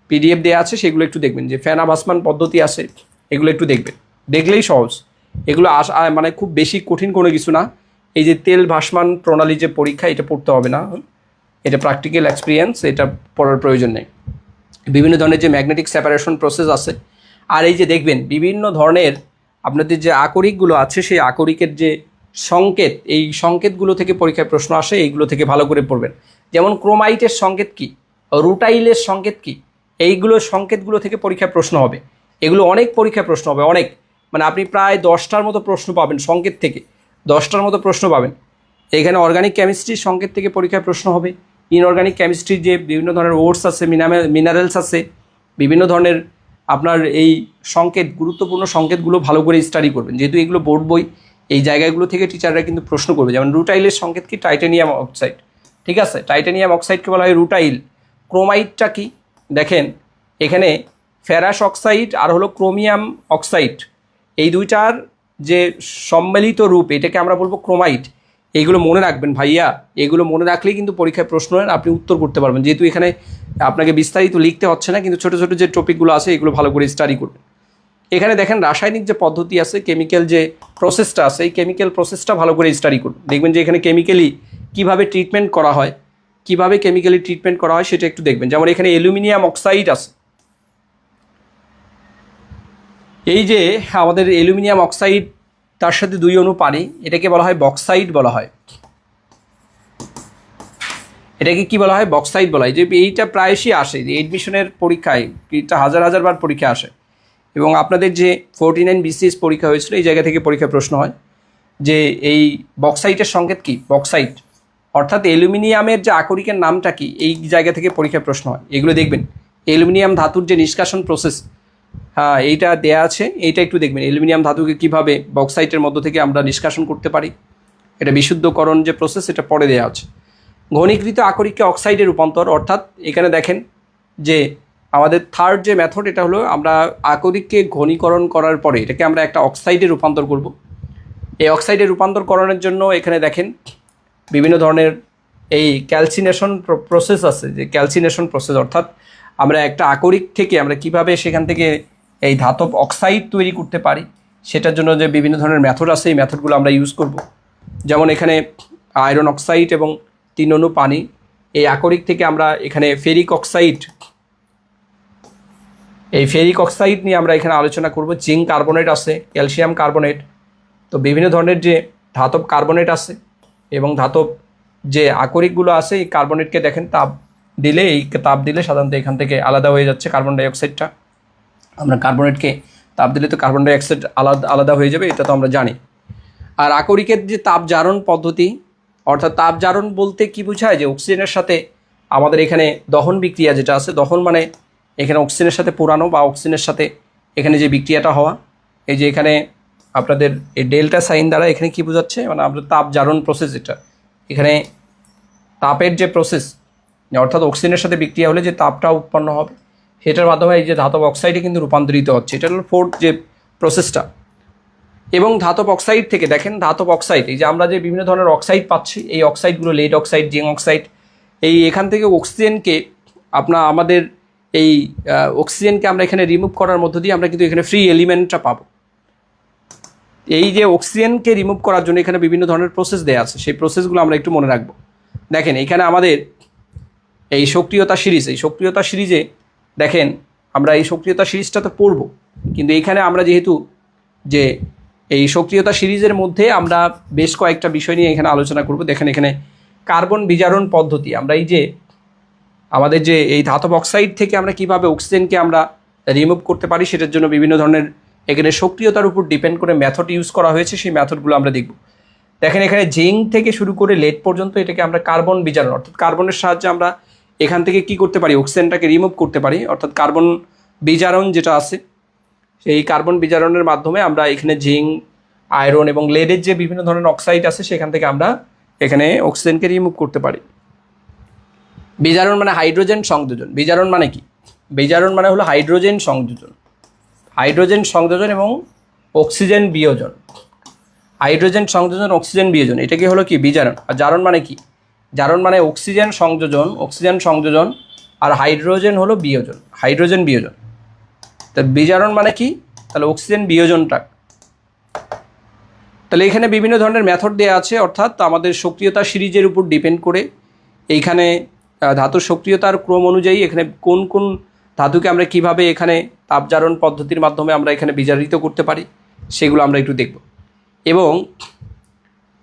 পিডিএফ দেওয়া আছে, সেগুলো একটু দেখবেন। যে ফেনা ভাসমান পদ্ধতি আছে, এগুলো একটু দেখবেন, দেখলেই সহজ। এগুলো মানে খুব বেশি কঠিন কোনো কিছু না। এই যে তেল ভাসমান প্রণালী যে পরীক্ষা, এটা পড়তে হবে না, এটা প্র্যাকটিক্যাল এক্সপিরিয়েন্স, এটা পড়ার প্রয়োজন নেই। বিভিন্ন ধরনের যে ম্যাগনেটিক সেপারেশন প্রসেস আছে, আর এই যে দেখবেন বিভিন্ন ধরনের আপনাদের যে আকরিকগুলো আছে, সেই আকরিকের যে সংকেত, এই সংকেতগুলো থেকে পরীক্ষায় প্রশ্ন আসে, এইগুলো থেকে ভালো করে পড়বেন। যেমন ক্রোমাইটের সংকেত কী, রুটাইলের সংকেত কী, এইগুলো সংকেতগুলো থেকে পরীক্ষায় প্রশ্ন হবে। এগুলো অনেক পরীক্ষায় প্রশ্ন হবে, অনেক, মানে আপনি প্রায় 10টার মতো প্রশ্ন পাবেন সংকেত থেকে, 10টার মতো প্রশ্ন পাবেন। এখানে অর্গানিক কেমিস্ট্রির সংকেত থেকে পরীক্ষায় প্রশ্ন হবে। ইনঅর্গানিক কেমিস্ট্রির যে বিভিন্ন ধরনের ওটস আছে, মিনারেলস আছে, বিভিন্ন ধরনের আপনার এই সংকেত, গুরুত্বপূর্ণ সংকেতগুলো ভালো করে স্টাডি করবেন, যেহেতু এগুলো বোর্ড বই। এই জায়গাগুলো থেকে টিচাররা কিন্তু প্রশ্ন করবে। যেমন রুটাইলের সংকেত কি, টাইটানিয়াম অক্সাইড, ঠিক আছে, টাইটানিয়াম অক্সাইডকে বলা হয় রুটাইল। ক্রোমাইটটা কি, দেখেন এখানে ফেরাস অক্সাইড আর হলো ক্রোমিয়াম অক্সাইড, এই দুইটার যে সম্মিলিত রূপ, এটাকে আমরা বলবো ক্রোমাইট। এইগুলো মনে রাখবেন ভাইয়া, এগুলো মনে রাখলেই কিন্তু পরীক্ষায় প্রশ্ন হয়, আপনি উত্তর করতে পারবেন। যেহেতু এখানে আপনাকে বিস্তারিত লিখতে হচ্ছে না, কিন্তু ছোটো ছোটো যে টপিকগুলো আছে এগুলো ভালো করে স্টাডি করবেন। এখানে দেখেন রাসায়নিক যে পদ্ধতি আছে, কেমিক্যাল যে প্রসেসটা আছে, এই কেমিক্যাল প্রসেসটা ভালো করে স্টাডি করবেন। দেখবেন যে এখানে কেমিক্যালি কীভাবে ট্রিটমেন্ট করা হয়, কীভাবে কেমিক্যালি ট্রিটমেন্ট করা হয় সেটা একটু দেখবেন। যেমন এখানে অ্যালুমিনিয়াম অক্সাইড আছে, এই যে আমাদের অ্যালুমিনিয়াম অক্সাইড, তার সাথে 2 অণু পানি, এটাকে বলা হয় বক্সাইড বলা হয়। এটাকে কি বলা হয়, বক্সাইড বলা হয়। যে এইটা প্রায়শই আসে, যে এডমিশনের পরীক্ষায় এটা হাজার হাজার বার পরীক্ষা আসে, এবং আপনাদের যে 49 BCS পরীক্ষা হয়েছিল এই জায়গা থেকে পরীক্ষা প্রশ্ন হয়। যে এই বক্সাইটের সংকেত কি, বক্সাইট অর্থাৎ অ্যালুমিনিয়ামের যে আকরিকের নামটা কি, এই জায়গা থেকে পরীক্ষায় প্রশ্ন হয়। এগুলো দেখবেন অ্যালুমিনিয়াম ধাতুর যে নিষ্কাশন প্রসেস, হ্যাঁ এইটা দেয়া আছে, এইটা একটু দেখবেন অ্যালুমিনিয়াম ধাতুকে কীভাবে বক্সাইটের মধ্য থেকে আমরা নিষ্কাশন করতে পারি, এটা বিশুদ্ধকরণ যে প্রসেস এটা পরে দেওয়া আছে। ঘনীকৃত আকরিককে অক্সাইডে রূপান্তর, অর্থাৎ এখানে দেখেন যে আমাদের থার্ড যে মেথড এটা হলো আমরা আকরিককে ঘনীকরণ করার পরে এটাকে আমরা একটা অক্সাইডে রূপান্তর করব। এই অক্সাইডে রূপান্তরকরণের জন্য এখানে দেখেন বিভিন্ন ধরনের এই ক্যালসিনেশন প্রসেস আছে, যে ক্যালসিনেশন প্রসেস অর্থাৎ আমরা একটা আকরিক থেকে আমরা কিভাবে সেখান থেকে এই ধাতব অক্সাইড তৈরি করতে পারি সেটার জন্য যে বিভিন্ন ধরনের মেথড আছে এই মেথডগুলো আমরা ইউজ করব। যেমন এখানে আয়রন অক্সাইড এবং 3 অণু পানি, এই আকরিক থেকে আমরা এখানে ফেরিক অক্সাইড, এই ফেরিক অক্সাইড নিয়ে আমরা এখানে আলোচনা করব। জিঙ্ক কার্বনেট আছে, ক্যালসিয়াম কার্বনেট, তো বিভিন্ন ধরনের যে ধাতব কার্বনেট আছে এবং ধাতব যে আকরিকগুলো আছে এই কার্বনেটকে দেখেন তাপ দিলে, এই তাপ দিলে সাধারণত এখান থেকে আলাদা হয়ে যাচ্ছে কার্বন ডাইঅক্সাইডটা। আমরা কার্বনেটকে তাপ দিলে তো কার্বন ডাইঅক্সাইড আলাদা হয়ে যাবে, এটা তো আমরা জানি। আর আকরিকের যে তাপ জারণ পদ্ধতি, অর্থাৎ তাপ জারণ বলতে কি বোঝায়, যে অক্সিজেনের সাথে আমাদের এখানে দহন বিক্রিয়া যেটা আছে, দহন মানে এখানে অক্সিজেনের সাথে পোড়ানো বা অক্সিজেনের সাথে এখানে যে বিক্রিয়াটা হওয়া, এই যে এখানে আপনাদের এই ডেল্টা সাইন দ্বারা এখানে কি বোঝাচ্ছে, মানে আমাদের তাপ জারণ প্রসেস, এটা এখানে তাপের যে প্রসেস, অর্থাৎ অক্সিজেনের সাথে বিক্রিয়া হলে যে তাপটা উৎপন্ন হবে সেটার মাধ্যমে এই যে ধাতব অক্সাইডে কিন্তু রূপান্তরিত হচ্ছে, এটা হলো ফোর্থ যে প্রসেসটা। এবং ধাতব অক্সাইড থেকে দেখেন ধাতব অক্সাইড, এই যে আমরা যে বিভিন্ন ধরনের অক্সাইড পাচ্ছি, এই অক্সাইডগুলো লেড অক্সাইড, জিঙ্ক অক্সাইড, এই এখান থেকে অক্সিজেনকে আমাদের এই অক্সিজেনকে আমরা এখানে রিমুভ করার মধ্য দিয়ে আমরা কিন্তু এখানে ফ্রি এলিমেন্টটা পাবো। এই যে অক্সিজেনকে রিমুভ করার জন্য এখানে বিভিন্ন ধরনের প্রসেস দেওয়া আছে, সেই প্রসেসগুলো আমরা একটু মনে রাখবো। দেখেন এখানে আমাদের এই সক্রিয়তা সিরিজ, এই সক্রিয়তা সিরিজে দেখেন আমরা এই সক্রিয়তা সিরিজটা তো পড়বো, কিন্তু এখানে আমরা যেহেতু যে এই সক্রিয়তা সিরিজের মধ্যে আমরা বেশ কয়েকটা বিষয় নিয়ে এখানে আলোচনা করব। দেখেন এখানে কার্বন বিজারণ পদ্ধতি, আমরা এই যে আমাদের যে এই ধাতব অক্সাইড থেকে আমরা কিভাবে অক্সিজেনকে আমরা রিমুভ করতে পারি সেটার জন্য বিভিন্ন ধরনের এখানে সক্রিয়তার উপর ডিপেন্ড করে মেথড ইউজ করা হয়েছে, সেই মেথডগুলো আমরা দেখব। দেখেন এখানে জিঙ্ক থেকে শুরু করে লেড পর্যন্ত এটাকে আমরা কার্বন বিজারণ, অর্থাৎ কার্বনের সাহায্যে আমরা এখান থেকে কি করতে পারি, অক্সিজেনটাকে রিমুভ করতে পারি, অর্থাৎ কার্বন বিজারণ যেটা আছে সেই কার্বন বিজারণের মাধ্যমে আমরা এখানে জিঙ্ক, আয়রন এবং লেডের যে বিভিন্ন ধরনের অক্সাইড আছে সেখান থেকে আমরা এখানে অক্সিজেনকে রিমুভ করতে পারি। বিজারণ মানে হাইড্রোজেন সংযোজন। বিজারণ মানে কি, বিজারণ মানে হলো হাইড্রোজেন সংযোজন, হাইড্রোজেন সংযোজন এবং অক্সিজেন বিয়োজন, হাইড্রোজেন সংযোজন অক্সিজেন বিয়োজন, এটাকে হলো কি বিজারণ। আর জারণ মানে কি, জারণ মানে অক্সিজেন সংযোজন, অক্সিজেন সংযোজন, আর হাইড্রোজেন হলো বিয়োজন, হাইড্রোজেন বিয়োজন। তা বিজারণ মানে কি, তাহলে অক্সিজেন বিয়োজনটা। তাহলে এখানে বিভিন্ন ধরনের মেথড দেওয়া আছে, অর্থাৎ আমাদের সক্রিয়তা সিরিজের উপর ডিপেন্ড করে এইখানে ধাতুর সক্রিয়তার ক্রম অনুযায়ী এখানে কোন কোন ধাতুকে আমরা কিভাবে এখানে তাপজারণ পদ্ধতির মাধ্যমে আমরা এখানে বিজারিত করতে পারি সেগুলো আমরা একটু দেখব। এবং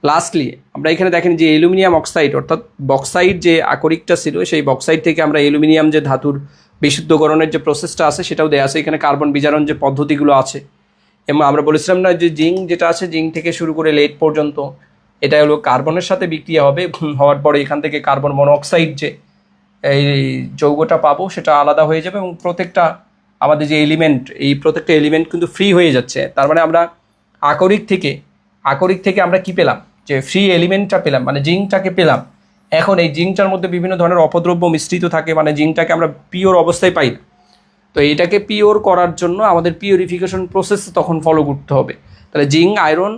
লাস্টলি আমরা এখানে দেখেন যে অ্যালুমিনিয়াম অক্সাইড, অর্থাৎ বক্সাইড যে আকরিকটা ছিল সেই বক্সাইড থেকে আমরা অ্যালুমিনিয়াম যে ধাতুর বিশুদ্ধকরণের যে প্রসেসটা আছে সেটাও দেওয়া আছে, এখানে কার্বন বিজারণ যে পদ্ধতিগুলো আছে। এবং আমরা বলেছিলাম না যে জিঙ্ক যেটা আছে, জিঙ্ক থেকে শুরু করে লেড পর্যন্ত এটা হলো কার্বনের সাথে বিক্রিয়া হবে, হওয়ার পরে এখান থেকে কার্বন মনোঅক্সাইড যে এই যৌগটা পাবো সেটা আলাদা হয়ে যাবে এবং প্রত্যেকটা আমাদের যে এলিমেন্ট, এই প্রত্যেকটা এলিমেন্ট কিন্তু ফ্রি হয়ে যাচ্ছে। তার মানে আমরা আকরিক থেকে আমরা কি পেলাম, যে ফ্রি এলিমেন্টটা পেলাম, মানে জিঙ্কটাকে পেলাম। এখন এই জিঙ্কটার মধ্যে বিভিন্ন ধরনের অপদ্রব্য মিশ্রিত থাকে, মানে জিঙ্কটাকে আমরা পিওর অবস্থায় পাই না। তো এটাকে পিওর করার জন্য আমাদের পিওরিফিকেশন প্রসেস তখন ফলো করতে হবে। তাহলে জিঙ্ক, আয়রন,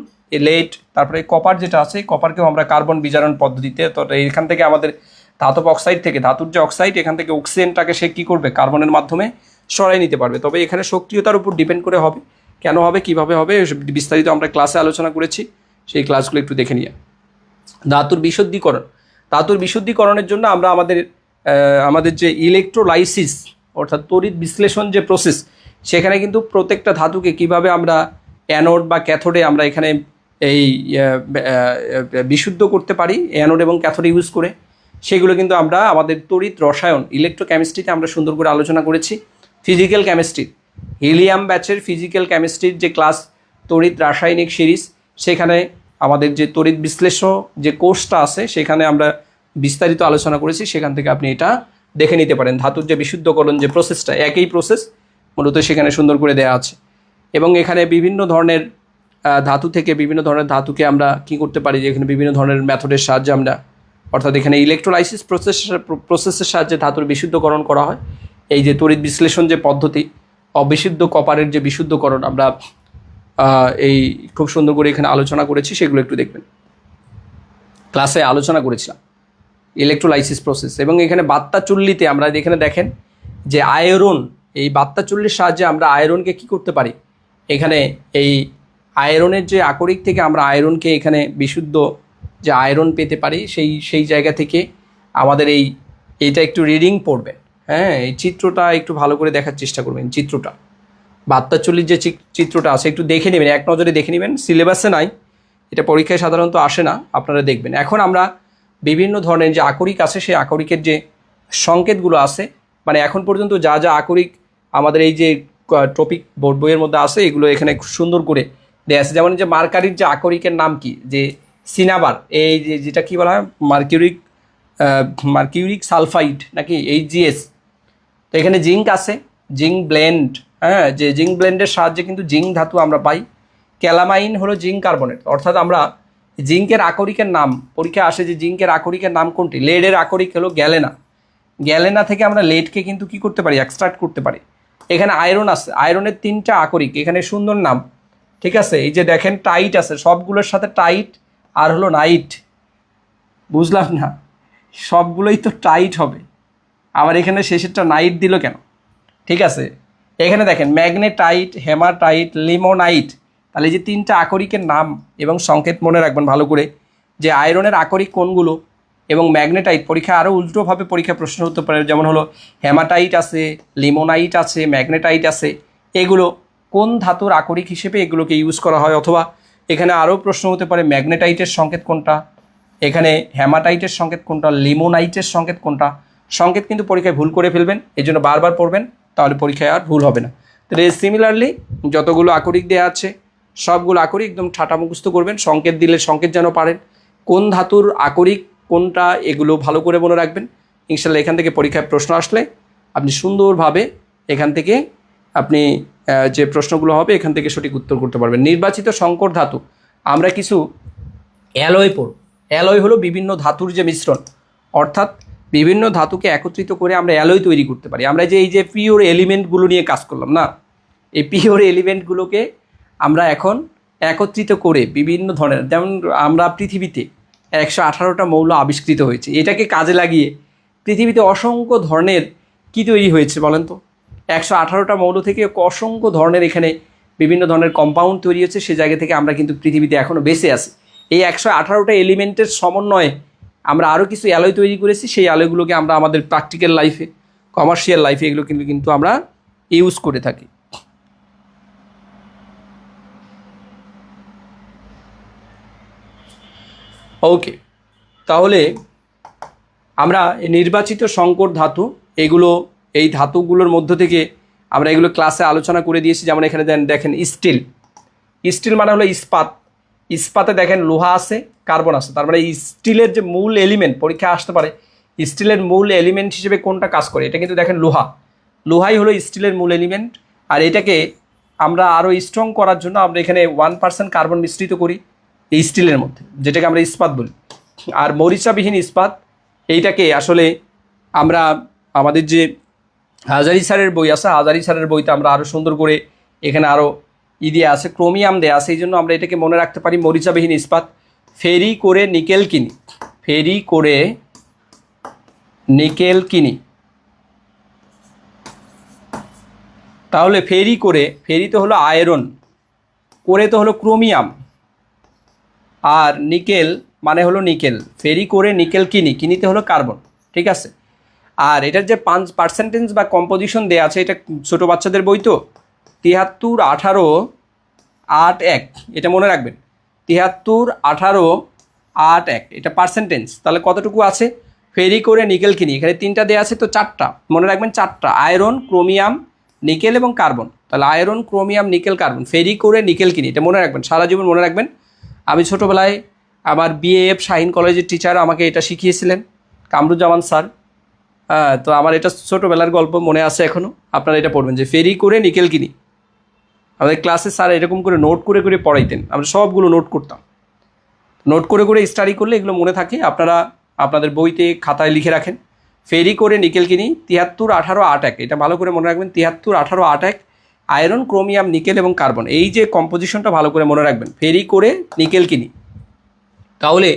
লেড, তারপরে কপার যেটা আছে, কপারকেও আমরা কার্বন বিজারণ পদ্ধতিতে, তো এখান থেকে আমাদের ধাতব অক্সাইড থেকে, ধাতুর যে অক্সাইড এখান থেকে অক্সিজেনটাকে সে কী করবে, কার্বনের মাধ্যমে সরাই নিতে পারবে। তবে এখানে সক্রিয়তার উপর ডিপেন্ড করে হবে, কেন হবে, কীভাবে হবে, বিস্তারিত আমরা ক্লাসে আলোচনা করেছি, সেই ক্লাসগুলো একটু দেখে নিয়ে। ধাতুর বিশুদ্ধীকরণ, ধাতুর বিশুদ্ধীকরণের জন্য আমরা আমাদের যে ইলেকট্রোলাইসিস অর্থাৎ তড়িৎ বিশ্লেষণ যে প্রসেস, সেখানে কিন্তু প্রত্যেকটা ধাতুকে কিভাবে আমরা অ্যানোড বা ক্যাথোডে আমরা এখানে এই বিশুদ্ধ করতে পারি অ্যানোড এবং ক্যাথোড ইউজ করে, সেগুলো কিন্তু আমরা আমাদের তড়িৎ রসায়ন ইলেকট্রোকেমিস্ট্রিতে আমরা সুন্দর করে আলোচনা করেছি। ফিজিক্যাল কেমিস্ট্রি, হিলিয়াম ব্যাচের ফিজিক্যাল কেমিস্ট্রির যে ক্লাস তড়িৎ রাসায়নিক সিরিজ, সেখানে আমাদের যে তড়িৎ বিশ্লেষ্য যে কোর্সটা আছে সেখানে আমরা বিস্তারিত আলোচনা করেছি, সেখান থেকে আপনি এটা দেখে নিতে পারেন। ধাতুর যে বিশুদ্ধকরণ যে প্রসেসটা, একই প্রসেস মূলত সেখানে সুন্দর করে দেওয়া আছে। এবং এখানে বিভিন্ন ধরনের ধাতু থেকে বিভিন্ন ধরনের ধাতুকে আমরা কি করতে পারি, যে এখানে বিভিন্ন ধরনের মেথডের সাহায্যে আমরা, অর্থাৎ এখানে ইলেকট্রোলাইসিস প্রসেসের সাহায্যে ধাতুর বিশুদ্ধকরণ করা হয়। এই যে তড়িৎ বিশ্লেষণ যে পদ্ধতি, অবিশুদ্ধ কপারের যে বিশুদ্ধকরণ আমরা এই খুব সুন্দর করে এখানে আলোচনা করেছি, সেগুলো একটু দেখবেন। ক্লাসে আলোচনা করেছিলাম ইলেকট্রোলাইসিস প্রসেস। এবং এখানে বাত্তা চুল্লিতে আমরা এখানে দেখেন যে আয়রন, এই বাত্তা চুল্লির সাহায্যে আমরা আয়রনকে কি করতে পারি, এখানে এই আয়রনের যে আকরিক থেকে আমরা আয়রনকে এখানে বিশুদ্ধ যে আয়রন পেতে পারি, সেই জায়গা থেকে আমাদের এইটা একটু রিডিং পড়বেন। হ্যাঁ, এই চিত্রটা একটু ভালো করে দেখার চেষ্টা করবেন। চিত্রটা বাত্তা চুল্লির যে চিত্রটা আছে একটু দেখে নেবেন, এক নজরে দেখে নেবেন। সিলেবাসে নাই, এটা পরীক্ষায় সাধারণত আসে না, আপনারা দেখবেন। এখন আমরা বিভিন্ন ধরনের যে আকরিক আছে, সেই আকরিকের যে সংকেতগুলো আছে, মানে এখন পর্যন্ত যা যা আকরিক আমাদের এই যে টপিক বোর্ড বইয়ের মধ্যে আছে, এগুলো এখানে সুন্দর করে দেওয়া আছে। যেমন যে মার্কারির যে আকরিকের নাম কি, যে সিনাবার, এই যেটা কি বলা হয় মার্কিউরিক সালফাইড নাকি HgS। তো এখানে জিঙ্ক আছে, জিঙ্ক ব্লেন্ড, হ্যাঁ, যে জিঙ্ক ব্লেন্ডের সাহায্যে কিন্তু জিঙ্ক ধাতু আমরা পাই। ক্যালামাইন হলো জিঙ্ক কার্বনেট, অর্থাৎ আমরা জিঙ্কের আকরিকের নাম পরীক্ষা আসে যে জিঙ্কের আকরিকের নাম কোনটি। লেডের আকরিক হলো গ্যালেনা, গ্যালেনা থেকে আমরা লেডকে কিন্তু কি করতে পারি, এক্সট্রাক্ট করতে পারি। এখানে আয়রন আছে, আয়রনের 3টা আকরিক, এখানে সুন্দর নাম, ঠিক আছে। এই যে দেখেন টাইট আছে, সবগুলোর সাথে টাইট আর হলো নাইট, বুঝলাম না, সবগুলোই তো টাইট হবে, আবার এখানে শেষেরটা নাইট দিল কেন? ঠিক আছে, এখানে দেখেন ম্যাগনেটাইট, হেমাটাইট, লিমোনাইট। তাহলে এই যে 3টা আকরিকের নাম এবং সংকেত মনে রাখবেন ভালো করে, যে আয়রনের আকরিক কোনগুলো এবং ম্যাগনেটাইট। পরীক্ষা আরও উল্টোভাবে পরীক্ষা প্রশ্ন হতে পারে, যেমন হলো হেমাটাইট আছে, লিমোনাইট আছে, ম্যাগনেটাইট আছে, এগুলো কোন ধাতুর আকরিক হিসেবে এগুলোকে ইউজ করা হয়। অথবা এখানে আরও প্রশ্ন হতে পারে ম্যাগনেটাইটের সংকেত কোনটা, এখানে হেমাটাইটের সংকেত কোনটা, লিমোনাইটের সংকেত কোনটা। সংকেত কিন্তু পরীক্ষায় ভুল করে ফেলবেন, এই জন্য বারবার পড়বেন, তাহলে পরীক্ষায় আর ভুল হবে না। তাহলে সিমিলারলি যতগুলো আকরিক দেওয়া আছে সবগুলো আকরিক একদম ঠাটা মুখস্থ করবেন। সংকেত দিলে সংকেত যেন পারেন, কোন ধাতুর আকরিক কোনটা, এগুলো ভালো করে মনে রাখবেন। ইনশাল্লাহ এখান থেকে পরীক্ষায় প্রশ্ন আসলে আপনি সুন্দরভাবে এখান থেকে আপনি যে প্রশ্নগুলো হবে এখান থেকে সঠিক উত্তর করতে পারবেন। নির্বাচিত সংকর ধাতু, আমরা কিছু অ্যালয় পড়ব। অ্যালয় হলো বিভিন্ন ধাতুর যে মিশ্রণ, অর্থাৎ বিভিন্ন ধাতুকে একত্রিত করে আমরা অ্যালয় তৈরি করতে পারি। আমরা যে এই যে পিওর এলিমেন্টগুলো নিয়ে কাজ করলাম না, এই পিওর এলিমেন্টগুলোকে আমরা এখন একত্রিত করে বিভিন্ন ধরনের, যেমন আমরা পৃথিবীতে 118টা মৌল আবিষ্কৃত হয়েছে, এটাকে কাজে লাগিয়ে পৃথিবীতে অসংখ্য ধরনের কি তৈরি হয়েছে বলেন তো? 118টা মৌল থেকে অসংখ্য ধরনের এখানে বিভিন্ন ধরনের কম্পাউন্ড তৈরি হয়েছে, সে জায়গা থেকে আমরা কিন্তু পৃথিবীতে এখনও বেঁচে আছি। এই 118টা এলিমেন্টের সমন্বয়ে আমরা আরও কিছু অ্যালয় তৈরি করেছি, সেই অ্যালয়গুলোকে আমরা আমাদের প্র্যাকটিক্যাল লাইফে, কমার্শিয়াল লাইফে এগুলো কিন্তু আমরা ইউজ করে থাকি। ওকে, তাহলে আমরা নির্বাচিত সংকর ধাতু, এগুলো এই ধাতুগুলোর মধ্য থেকে আমরা এগুলো ক্লাসে আলোচনা করে দিয়েছি। যেমন এখানে দেখেন স্টিল, স্টিল মানে হলো ইস্পাত, ইস্পাতে দেখেন লোহা আছে, কার্বন আছে, তার মানে স্টিলের যে মূল এলিমেন্ট, পরীক্ষা আসতে পারে স্টিলের মূল এলিমেন্ট হিসেবে কোনটা কাজ করে, এটা কিন্তু দেখেন লোহা, লোহাই হলো স্টিলের মূল এলিমেন্ট। আর এটাকে আমরা আরও স্ট্রং করার জন্য আমরা এখানে 1% কার্বন মিশ্রিত করি এই স্টিলের মধ্যে, যেটাকে আমরা ইস্পাত বলি। আর মরিচাবিহীন ইস্পাত, এইটাকে আসলে আমরা আমাদের যে হাজারি স্যারের বই আছে, হাজারি স্যারের বইতে আমরা আরও সুন্দর করে এখানে আরও দেওয়া আছে, ক্রোমিয়াম দেওয়া আছে, এই জন্য আমরা এটাকে মনে রাখতে পারি মরিচাবিহীন ইস্পাত। ফেরি করে নিকেল কিনি, ফেরি করে নিকেল কিনি, তাহলে ফেরি করে, ফেরি তো হলো আয়রন, করে তো হলো ক্রোমিয়াম, আর নিকেল মানে হলো নিকেল। ফেরি করে নিকেল কিনি, কিনিতে হলো কার্বন, ঠিক আছে। আর এটার যে 5% বা কম্পোজিশন দেওয়া আছে, এটা ছোটো বাচ্চাদের বই তো, 73, 18, 8, 1, এটা মনে রাখবেন, 73, 18, 8, 1, এটা পার্সেন্টেজ। তাহলে কতটুকু আছে? ফেরি করে নিকেল কিনি, এখানে 3টা দেওয়া আছে, তো 4টা মনে রাখবেন, 4টা আয়রন, ক্রোমিয়াম, নিকেল এবং কার্বন। তাহলে আয়রন, ক্রোমিয়াম, নিকেল, কার্বন, ফেরি করে নিকেল কিনি, এটা মনে রাখবেন, সারা জীবন মনে রাখবেন। আমি ছোটোবেলায় আমার বিএএফ শাহিন কলেজের টিচার আমাকে এটা শিখিয়েছিলেন, কামরুজ্জামান স্যার। তো আমার এটা ছোটোবেলার গল্প মনে আছে এখনও। আপনারা এটা পড়বেন যে ফেরি করে নিকেল কিনি। আমাদের ক্লাসে স্যার এরকম করে নোট করে করে পড়াইতেন, আমরা সবগুলো নোট করতাম। নোট করে করে স্টাডি করলে এগুলো মনে থাকে। আপনারা আপনাদের বইতে খাতায় লিখে রাখেন, ফেরি করে নিকেল কিনি 73-18-8-1, এটা ভালো করে মনে রাখবেন। 73-18-8-1 আয়রন, ক্রোমিয়াম, নিকেল এবং কার্বন, এই যে কম্পোজিশনটা ভালো করে মনে রাখবেন, ফেরি করে নিকেল কিনি। তাহলে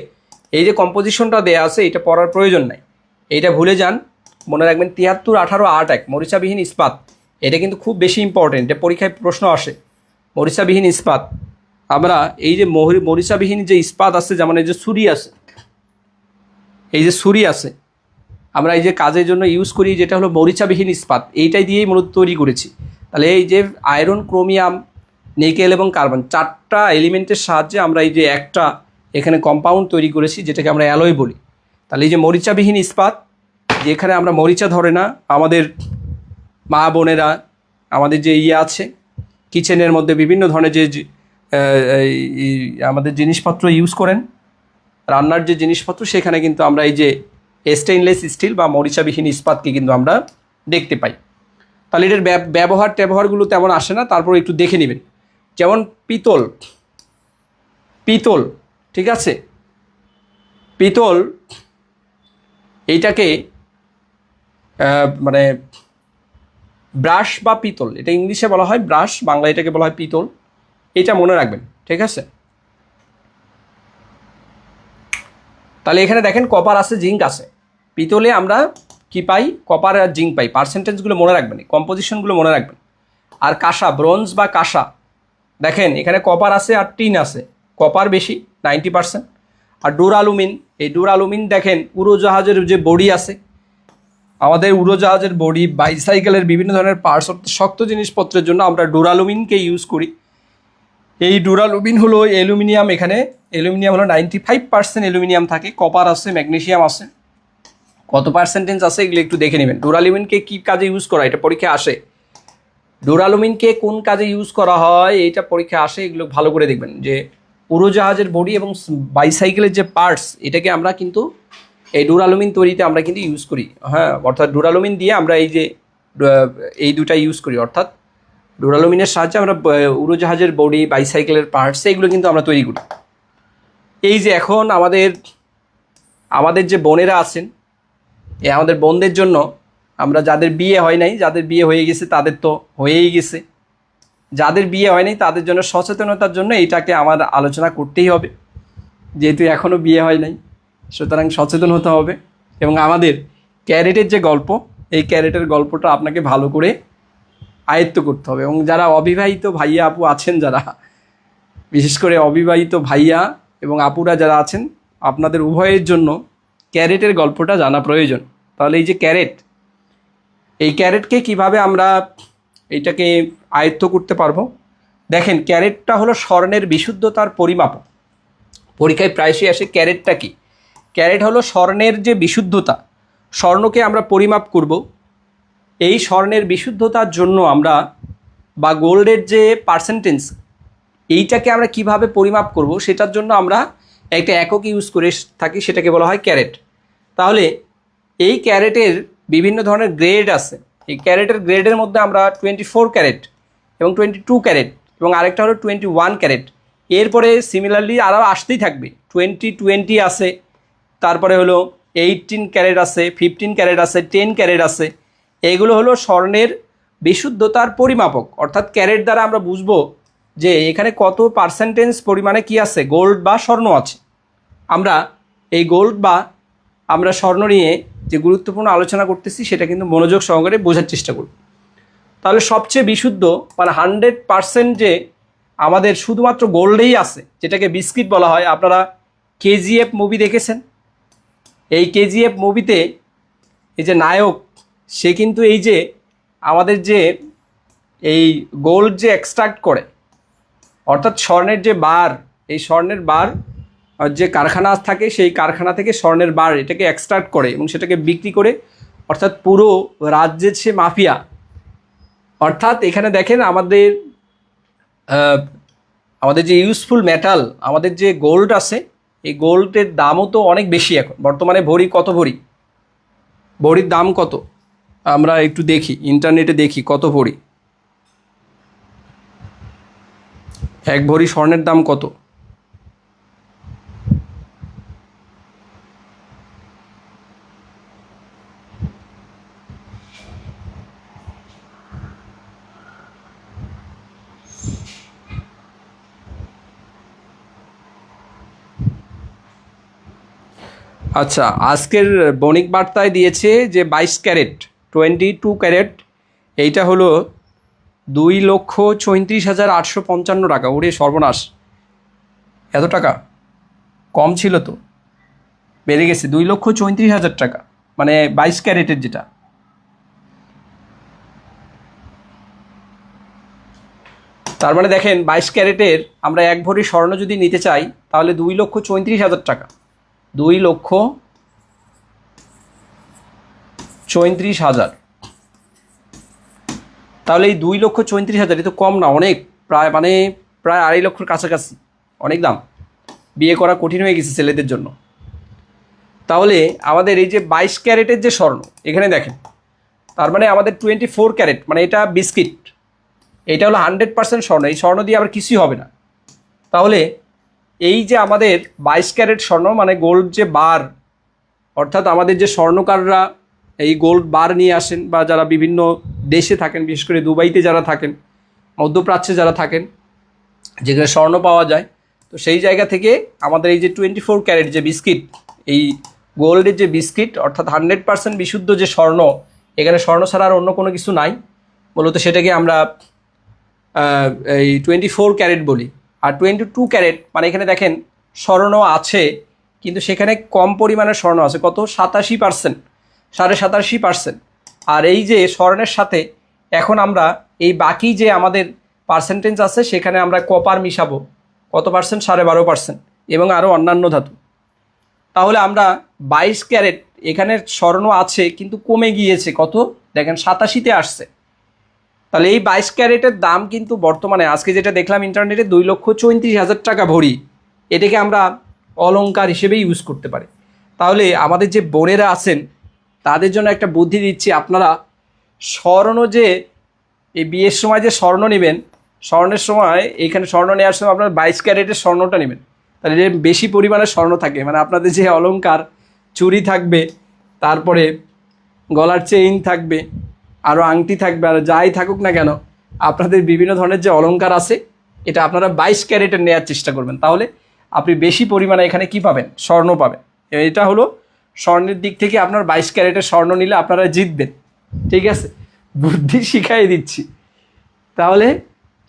এই যে কম্পোজিশনটা দেয়া আছে এটা পড়ার প্রয়োজন নাই, এইটা ভুলে যান। মনে রাখবেন 73-18-8-1 মরিচাবিহীন ইস্পাত, এটা কিন্তু খুব বেশি ইম্পর্টেন্ট, এটা পরীক্ষায় প্রশ্ন আসে। মরিচাবিহীন ইস্পাত, আমরা এই যে মরিচাবিহীন যে ইস্পাত আছে, যেমন এই যে ছুরি আছে, এই যে ছুরি আছে, আমরা এই যে কাজের জন্য ইউজ করি যেটা হলো মরিচাবিহীন ইস্পাত, এইটাই দিয়েই মূলত তৈরি করেছি। তাহলে এই যে আয়রন, ক্রোমিয়াম, নিকেল এবং কার্বন, 4টা এলিমেন্টের সাহায্যে আমরা এই যে একটা এখানে কম্পাউন্ড তৈরি করেছি যেটাকে আমরা অ্যালয় বলি। তাহলে এই যে মরিচাবিহীন ইস্পাত, যেখানে আমরা মরিচা ধরে না, আমাদের মা বোনেরা আমাদের যে আছে কিচেনের মধ্যে বিভিন্ন ধরনের যে আমাদের জিনিসপত্র ইউজ করেন, রান্নার যে জিনিসপত্র, সেখানে কিন্তু আমরা এই যে স্টেইনলেস স্টিল বা মরিচাবিহীন ইস্পাতকে কিন্তু আমরা দেখতে পাই। তাহলে এটার ব্যবহারগুলো তেমন আসে না, তারপর একটু দেখে নেবেন। যেমন পিতল, ঠিক আছে, পিতল এইটাকে মানে ব্রাশ বা পিতল, এটা ইংলিশে বলা হয় ব্রাশ, বাংলা এটাকে বলা হয় পিতল, এটা মনে রাখবেন, ঠিক আছে। তাহলে এখানে দেখেন কপার আছে, জিঙ্ক আছে। পিতলে আমরা কি পাই? কপার আর জিঙ্ক পাই। পার্সেন্টেজগুলো মনে রাখবেন, কম্পোজিশনগুলো মনে রাখবেন। আর কাঁসা, ব্রোঞ্জ বা কাঁসা, দেখেন এখানে কপার আছে আর টিন আছে, কপার বেশি 90%। আর ডুরালুমিন, এই ডুরালুমিন দেখেন উড়োজাহাজের যে বডি আছে, আমাদের উড়োজাহাজের বডি, বাইসাইকেলের বিভিন্ন ধরনের পার্টস, শক্ত জিনিসপত্রের জন্য আমরা ডুরালুমিনকে ইউজ করি। এই ডুরালুমিন হলো অ্যালুমিনিয়াম, এখানে অ্যালুমিনিয়াম হলো 95% অ্যালুমিনিয়াম থাকে। কপার আছে, ম্যাগনেসিয়াম আছে, কত পার্সেন্টেজ আছে এগুলো একটু দেখে নেবেন। ডুরালুমিনকে কী কাজে ইউজ করা, এটা পরীক্ষা আসে। ডুরালুমিনকে কোন কাজে ইউজ করা হয় এটা পরীক্ষা আসে, এগুলো ভালো করে দেখবেন। যে উড়োজাহাজের বডি এবং বাইসাইকেলের যে পার্টস, এটাকে আমরা কিন্তু এই ডুরালুমিন তৈরিতে আমরা কিন্তু ইউজ করি। হ্যাঁ, অর্থাৎ ডুরালুমিন দিয়ে আমরা এই দুটা ইউজ করি, অর্থাৎ ডুরালুমিনের সাহায্যে আমরা উড়োজাহাজের বডি, বাইসাইকেলের পার্টস, এগুলো কিন্তু আমরা তৈরি করি। এই যে এখন আমাদের যে বোনেরা আছেন, আমাদের বোনদের জন্য আমরা যাদের বিয়ে হয় নাই, যাদের বিয়ে হয়ে গেছে তাদের তো হয়েই গেছে, যাদের বিয়ে হয় নাই তাদের জন্য সচেতনতার জন্য এইটাকে আমার আলোচনা করতেই হবে, যেহেতু এখনও বিয়ে হয় নাই, সুতরাং সচেতন হতে হবে। এবং আমাদের ক্যারেটের যে গল্প, এই ক্যারেটের গল্পটা আপনাকে ভালো করে আয়ত্ত করতে হবে। এবং যারা অবিবাহিত ভাইয়া আপু আছেন, যারা বিশেষ করে অবিবাহিত ভাইয়া এবং আপুরা যারা আছেন, আপনাদের উভয়ের জন্য ক্যারেটের গল্পটা জানা প্রয়োজন। তাহলে এই যে ক্যারেট, এই ক্যারেটকে কিভাবে আমরা এইটাকে আয়ত্ত করতে পারবো? দেখেন, ক্যারেটটা হলো স্বর্ণের বিশুদ্ধতার পরিমাপক। পরীক্ষায় প্রায়শই আসে ক্যারেটটা কি। ক্যারেট হলো স্বর্ণের যে বিশুদ্ধতা, স্বর্ণকে আমরা পরিমাপ করব। এই স্বর্ণের বিশুদ্ধতার জন্য আমরা, বা গোল্ডের যে পার্সেন্টেজ, এইটাকে আমরা কিভাবে পরিমাপ করব, সেটার জন্য আমরা একটা একক ইউজ করে থাকি, সেটাকে বলা হয় ক্যারেট। তাহলে এই ক্যারেটের বিভিন্ন ধরনের গ্রেড আছে। এই ক্যারেটের গ্রেডের মধ্যে আমরা 24 ক্যারেট এবং 22 ক্যারেট এবং আরেকটা হলো 21 ক্যারেট। এরপরে সিমিলারলি আরও আসতেই থাকবে, 20 আছে, তারপরে হলো 18 ক্যারেট আছে, 15 ক্যারেট আছে, 10 ক্যারেট আছে। এইগুলো হলো স্বর্ণের বিশুদ্ধতার পরিমাপক, অর্থাৎ ক্যারেট দ্বারা আমরা বুঝবো যে এখানে কত পার্সেন্টেজ পরিমাণে কি আছে, গোল্ড বা স্বর্ণ আছে। আমরা এই গোল্ড বা আমরা স্বর্ণ নিয়ে যে গুরুত্বপূর্ণ আলোচনা করতেছি, সেটা কিন্তু মনোযোগ সহকারে বোঝার চেষ্টা করব। তাহলে সবচেয়ে বিশুদ্ধ মানে 100% যে আমাদের শুধুমাত্র গোল্ডেই আছে, যেটাকে বিস্কিট বলা হয়। আপনারা কেজিএফ মুভি দেখেছেন? এই কেজিএফ মুভিতে এই যে নায়ক, সে কিন্তু এই যে আমাদের যে এই গোল্ড যে এক্সট্রাক্ট করে, অর্থাৎ স্বর্ণের যে বার, এই স্বর্ণের বার যে কারখানা থাকে, সেই কারখানা থেকে স্বর্ণের বার এটাকে এক্সট্রাক্ট করে এবং সেটাকে বিক্রি করে, অর্থাৎ পুরো রাজ্যের সে মাফিয়া। অর্থাৎ এখানে দেখেন আমাদের যে ইউজফুল মেটাল, আমাদের যে গোল্ড আছে, এই গোল্ডের দামও তো অনেক বেশি এখন। বর্তমানে ভরি কত, ভরির দাম কত আমরা একটু দেখি, ইন্টারনেটে দেখি কত ভরি, এক ভরি স্বর্ণের দাম কত। আচ্ছা, আজকের বণিক বার্তায় দিয়েছে যে 22 ক্যারেট 22 ক্যারেট, এইটা হলো 2,34,855 টাকা। ওরে সর্বনাশ, এত টাকা কম ছিল তো, বেড়ে গেছে 2,34,000 টাকা, মানে 22 ক্যারেটের যেটা। তার মানে দেখেন 22 ক্যারেটের আমরা এক ভরি স্বর্ণ যদি নিতে চাই তাহলে 2,34,000 টাকা, 2,34,000। তাহলে এই 2,34,000 এ তো কম না, অনেক, প্রায় মানে প্রায় 2.5 লক্ষের কাছাকাছি, অনেক দাম। বিয়ে করা কঠিন হয়ে গেছে ছেলেদের জন্য। তাহলে আমাদের এই যে 22 ক্যারেটের যে স্বর্ণ এখানে দেখেন, তার মানে আমাদের 24 ক্যারেট, মানে এটা বিস্কিট, এটা হলো 100% স্বর্ণ। এই স্বর্ণ দিয়ে আবার কিছুই হবে না। তাহলে এই যে আমাদের 22 ক্যারেট স্বর্ণ, মানে গোল্ড যে বার, অর্থাৎ আমাদের যে স্বর্ণকাররা এই গোল্ড বার নিয়ে আসেন, বা যারা বিভিন্ন দেশে থাকেন, বিশেষ করে দুবাইতে যারা থাকেন, মধ্যপ্রাচ্যে যারা থাকেন, যেখানে স্বর্ণ পাওয়া যায়, তো সেই জায়গা থেকে আমাদের এই যে 24 ক্যারেট যে বিস্কিট, এই গোল্ডের যে বিস্কিট, অর্থাৎ 100% বিশুদ্ধ যে স্বর্ণ, এখানে স্বর্ণ ছাড়া আর অন্য কোনো কিছু নাই, মূলত সেটাকে আমরা এই 24 ক্যারেট বলি। আর 22 ক্যারেট মানে এখানে দেখেন স্বর্ণ আছে, কিন্তু সেখানে কম পরিমাণের স্বর্ণ আছে, কত, 87%, 87.5%। আর এই যে স্বর্ণের সাথে এখন আমরা এই বাকি যে আমাদের পার্সেন্টেজ আছে সেখানে আমরা কপার মিশাবো, কত পার্সেন্ট, 12.5%, এবং আরও অন্যান্য ধাতু। তাহলে আমরা 22 ক্যারেট এখানে স্বর্ণ আছে কিন্তু কমে গিয়েছে, কত দেখেন 87-তে আসছে। তাহলে এই 22 ক্যারেটের দাম কিন্তু বর্তমানে আজকে যেটা দেখলাম ইন্টারনেটে 2,34,000 টাকা ভরি। এটাকে আমরা অলংকার হিসেবেই ইউজ করতে পারি। তাহলে আমাদের যে বোনেরা আছেন তাদের জন্য একটা বুদ্ধি দিচ্ছি, আপনারা স্বর্ণ যে এই বিয়ের সময় যে স্বর্ণ নেবেন, স্বর্ণের সময় এইখানে স্বর্ণ নেওয়ার সময় আপনারা 22 ক্যারেটের স্বর্ণটা নেবেন, তাহলে যে বেশি পরিমাণে স্বর্ণ থাকে, মানে আপনাদের যে অলংকার, চুড়ি থাকবে, তারপরে গলার চেইন থাকবে, আরও আংটি থাকবে, আর যাই থাকুক না কেন, আপনাদের বিভিন্ন ধরনের যে অলংকার আছে এটা আপনারা 22 ক্যারেটের নেওয়ার চেষ্টা করবেন। তাহলে আপনি বেশি পরিমাণে এখানে কি পাবেন, স্বর্ণ পাবেন। এটা হলো স্বর্ণের দিক থেকে আপনার 22 ক্যারেটের স্বর্ণ নিলে আপনারা জিতবেন, ঠিক আছে, বুদ্ধি শিখাই দিচ্ছি। তাহলে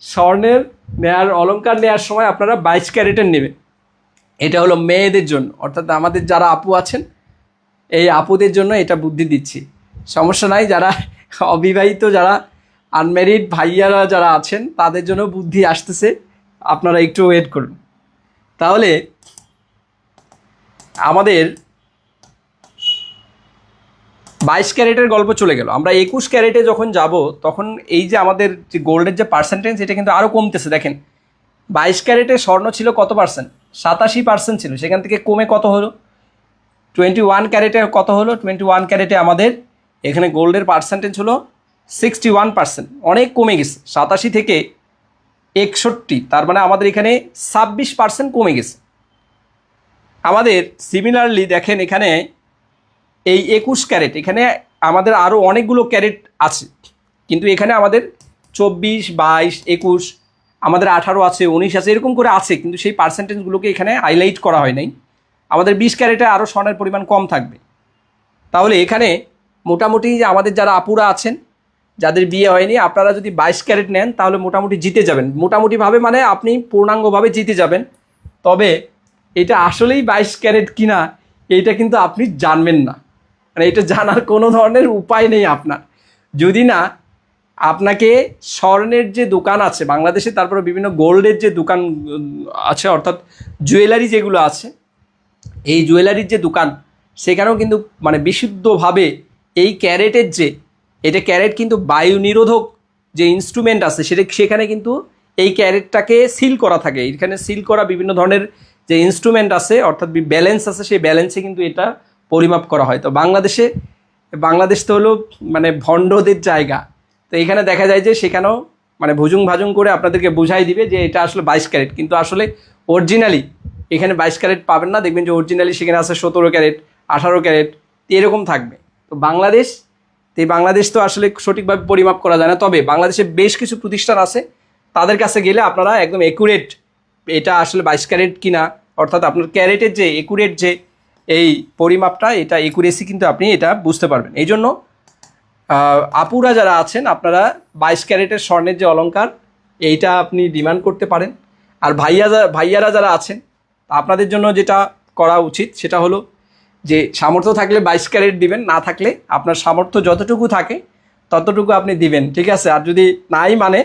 স্বর্ণের নেয়ার, অলংকার নেওয়ার সময় আপনারা 22 ক্যারেটের নেবেন। এটা হলো মেয়েদের জন্য, অর্থাৎ আমাদের যারা আপু আছেন এই আপুদের জন্য এটা বুদ্ধি দিচ্ছি। সমস্যা নাই, যারা অবিবাহিত, যারা আনম্যারিড ভাইয়ারা যারা আছেন তাদের জন্য বুদ্ধি আসতেছে, আপনারা একটু ওয়েট করুন। তাহলে আমাদের 22 ক্যারেটের গল্প চলে গেল। আমরা 21 ক্যারেটে যখন যাব তখন এই যে আমাদের যে গোল্ডের যে পার্সেন্টেজ এটা কিন্তু আরও কমতেছে। দেখেন 22 ক্যারেটে স্বর্ণ ছিল কত পার্সেন্ট, 87% ছিল, সেখান থেকে কমে কত হলো, 21 ক্যারেটে কত হলো, 21 ক্যারেটে আমাদের এখানে গোল্ডের পার্সেন্টেজ হলো 61%, অনেক কমে গেছে, 87 থেকে 61, তার মানে আমাদের এখানে 26% কমে গেছে। আমাদের সিমিলারলি দেখেন এখানে এই 21 ক্যারেট, এখানে আমাদের আরও অনেকগুলো ক্যারেট আছে, কিন্তু এখানে আমাদের 24, 22, 21, আমাদের 18 আছে, 19 আছে, এরকম করে আছে, কিন্তু সেই পার্সেন্টেজগুলোকে এখানে হাইলাইট করা হয় নাই। আমাদের 20 ক্যারেটে আরও স্বর্ণের পরিমাণ কম থাকবে। তাহলে এখানে মোটামুটি যে আমাদের যারা আপুরা আছেন, যাদের বিয়ে হয়নি, আপনারা যদি 22 ক্যারেট নেন তাহলে মোটামুটি জিতে যাবেন। মোটামুটিভাবে মানে আপনি পূর্ণাঙ্গভাবে জিতে যাবেন। তবে এটা আসলেই 22 ক্যারেট কিনা এইটা কিন্তু আপনি জানবেন না, মানে এটা জানার কোনো ধরনের উপায় নেই আপনার, যদি না আপনাকে স্বর্ণের যে দোকান আছে বাংলাদেশে, তারপরে বিভিন্ন গোল্ডের যে দোকান আছে, অর্থাৎ জুয়েলারি যেগুলো আছে, এই জুয়েলারির যে দোকান, সেখানেও কিন্তু মানে বিশুদ্ধভাবে এই ক্যারেটের যে, এটা ক্যারেট কিন্তু বায়ু নিরোধক যে ইনস্ট্রুমেন্ট আছে সেখানে কিন্তু এই ক্যারেটটাকে সিল করা থাকে। এখানে সিল করা বিভিন্ন ধরনের যে ইনস্ট্রুমেন্ট আছে অর্থাৎ ব্যালেন্স আছে, সেই ব্যালেন্সে কিন্তু এটা পরিমাপ করা হয়। তো বাংলাদেশ তো হলো মানে ভণ্ডদের জায়গা। তো এখানে দেখা যায় যে সেখানেও মানে ভুজুং ভাজুং করে আপনাদেরকে বুঝাই দিবে যে এটা আসলে 22 ক্যারেট, কিন্তু আসলে অরিজিনালি এখানে 22 ক্যারেট পাবেন না। দেখবেন যে অরিজিনালি সেখানে আছে 17 ক্যারেট, 18 ক্যারেট এরকম থাকবে। তো বাংলাদেশ তো আসলে সঠিকভাবে পরিমাপ করা যায় না। তবে বাংলাদেশে বেশ কিছু প্রতিষ্ঠান আছে, তাদের কাছে গেলে আপনারা একদম একুরেট এটা আসলে 22 ক্যারেট কিনা, অর্থাৎ আপনার ক্যারেটের যে একুরেট যে এই পরিমাপটা, এটা একুরেসি কিন্তু আপনি এটা বুঝতে পারবেন। এই জন্য আপুরা যারা আছেন আপনারা 22 ক্যারেটের স্বর্ণের যে অলংকার এইটা আপনি ডিমান্ড করতে পারেন। আর ভাইয়ারা যারা আছেন আপনাদের জন্য যেটা করা উচিত সেটা হলো যে সামর্থ্য থাকলে 22 ক্যারেট দিবেন, না থাকলে আপনার সামর্থ্য যতটুকু থাকে ততটুকু আপনি দিবেন, ঠিক আছে। আর যদি নাই মানে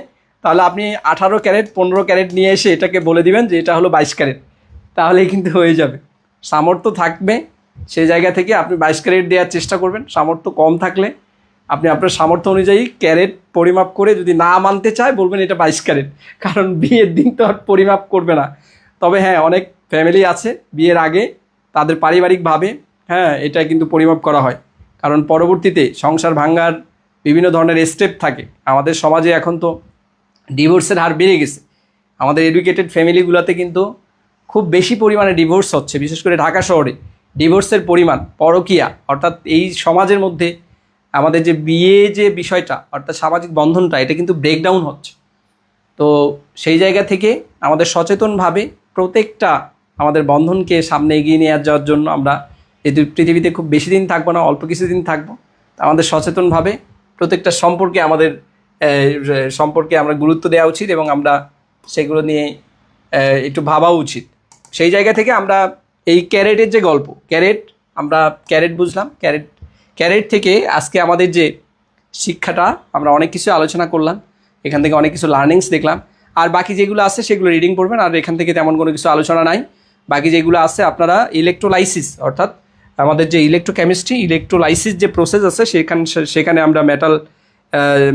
তাহলে আপনি 18 ক্যারেট 15 ক্যারেট নিয়ে এসে এটাকে বলে দিবেন যে এটা হলো 22 ক্যারেট, তাহলেই কিন্তু হয়ে যাবে। সামর্থ্য থাকবে সেই জায়গা থেকে আপনি 22 ক্যারেট দেওয়ার চেষ্টা করবেন। সামর্থ্য কম থাকলে আপনি আপনার সামর্থ্য অনুযায়ী ক্যারেট পরিমাপ করে, যদি না মানতে চায় বলবেন এটা 22 ক্যারেট, কারণ বিয়ের দিন তো আর পরিমাপ করবে না। তবে হ্যাঁ, অনেক ফ্যামিলি আছে বিয়ের আগে তাদের পারিবারিকভাবে হ্যাঁ এটা কিন্তু পরিমাপ করা হয়, কারণ পরবর্তীতে সংসার ভাঙার বিভিন্ন ধরনের স্টেপ থাকে। আমাদের সমাজে এখন তো ডিভোর্সের হার বেড়ে গেছে। আমাদের এডুকেটেড ফ্যামিলিগুলোতে কিন্তু খুব বেশি পরিমাণে ডিভোর্স হচ্ছে, বিশেষ করে ঢাকা শহরে ডিভোর্সের পরিমাণ, পরকীয়া, অর্থাৎ এই সমাজের মধ্যে আমাদের যে বিয়ে যে বিষয়টা অর্থাৎ সামাজিক বন্ধনটা এটা কিন্তু ব্রেকডাউন হচ্ছে। তো সেই জায়গা থেকে আমাদের সচেতনভাবে প্রত্যেকটা আমাদের বন্ধনকে সামনে এগিয়ে নিয়ে যাওয়ার জন্য, আমরা এই পৃথিবীতে খুব বেশি দিন থাকবো না, অল্প কিছুদিন থাকবো, আমাদের সচেতনভাবে প্রত্যেকটা সম্পর্কে আমরা গুরুত্ব দেওয়া উচিত এবং আমরা সেগুলো নিয়ে একটু ভাবা উচিত। সেই জায়গা থেকে আমরা এই ক্যারেটের যে গল্প, আমরা ক্যারেট বুঝলাম, ক্যারেট থেকে আজকে আমাদের যে শিক্ষাটা আমরা অনেক কিছু আলোচনা করলাম, এখান থেকে অনেক কিছু লার্নিংস দেখলাম। আর বাকি যেগুলো আছে সেগুলো রিডিং করবেন, আর এখান থেকে তেমন কোনো কিছু আলোচনা নাই। বাকি যেগুলো আছে আপনারা ইলেকট্রোলাইসিস, অর্থাৎ আমাদের যে ইলেকট্রোলাইসিস যে প্রসেস আছে সেখানে আমরা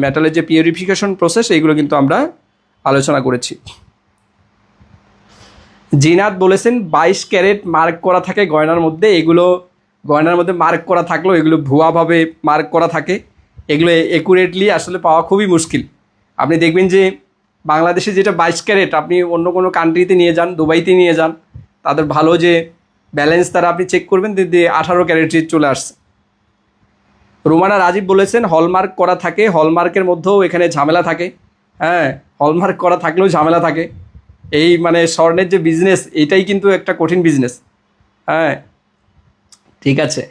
মেটালের যে পিউরিফিকেশন প্রসেস এইগুলো কিন্তু আমরা আলোচনা করেছি। জিনাত বলেছেন 22 ক্যারেট মার্ক করা থাকে গয়নার মধ্যে, এগুলো গয়নার মধ্যে মার্ক করা থাকলেও এগুলো ভুয়াভাবে মার্ক করা থাকে, এগুলো একুরেটলি আসলে পাওয়া খুবই মুশকিল। আপনি দেখবেন যে বাংলাদেশে যেটা 22 ক্যারেট আপনি অন্য কোনো কান্ট্রিতে নিয়ে যান, দুবাইতে নিয়ে যান, তাদের ভালো যে ব্যালেন্স তারা আপনি চেক করবেন যে 18 ক্যারেট চলে আসছে। রুমানা রাজীব বলেছেন হলমার্ক করা থাকে, হলমার্কের মধ্যেও এখানে ঝামেলা থাকে। হ্যাঁ, হলমার্ক করা থাকলেও ঝামেলা থাকে। এই মানে স্বর্ণের যে বিজনেস এটাই কিন্তু একটা কঠিন বিজনেস। হ্যাঁ, ঠিক আছে।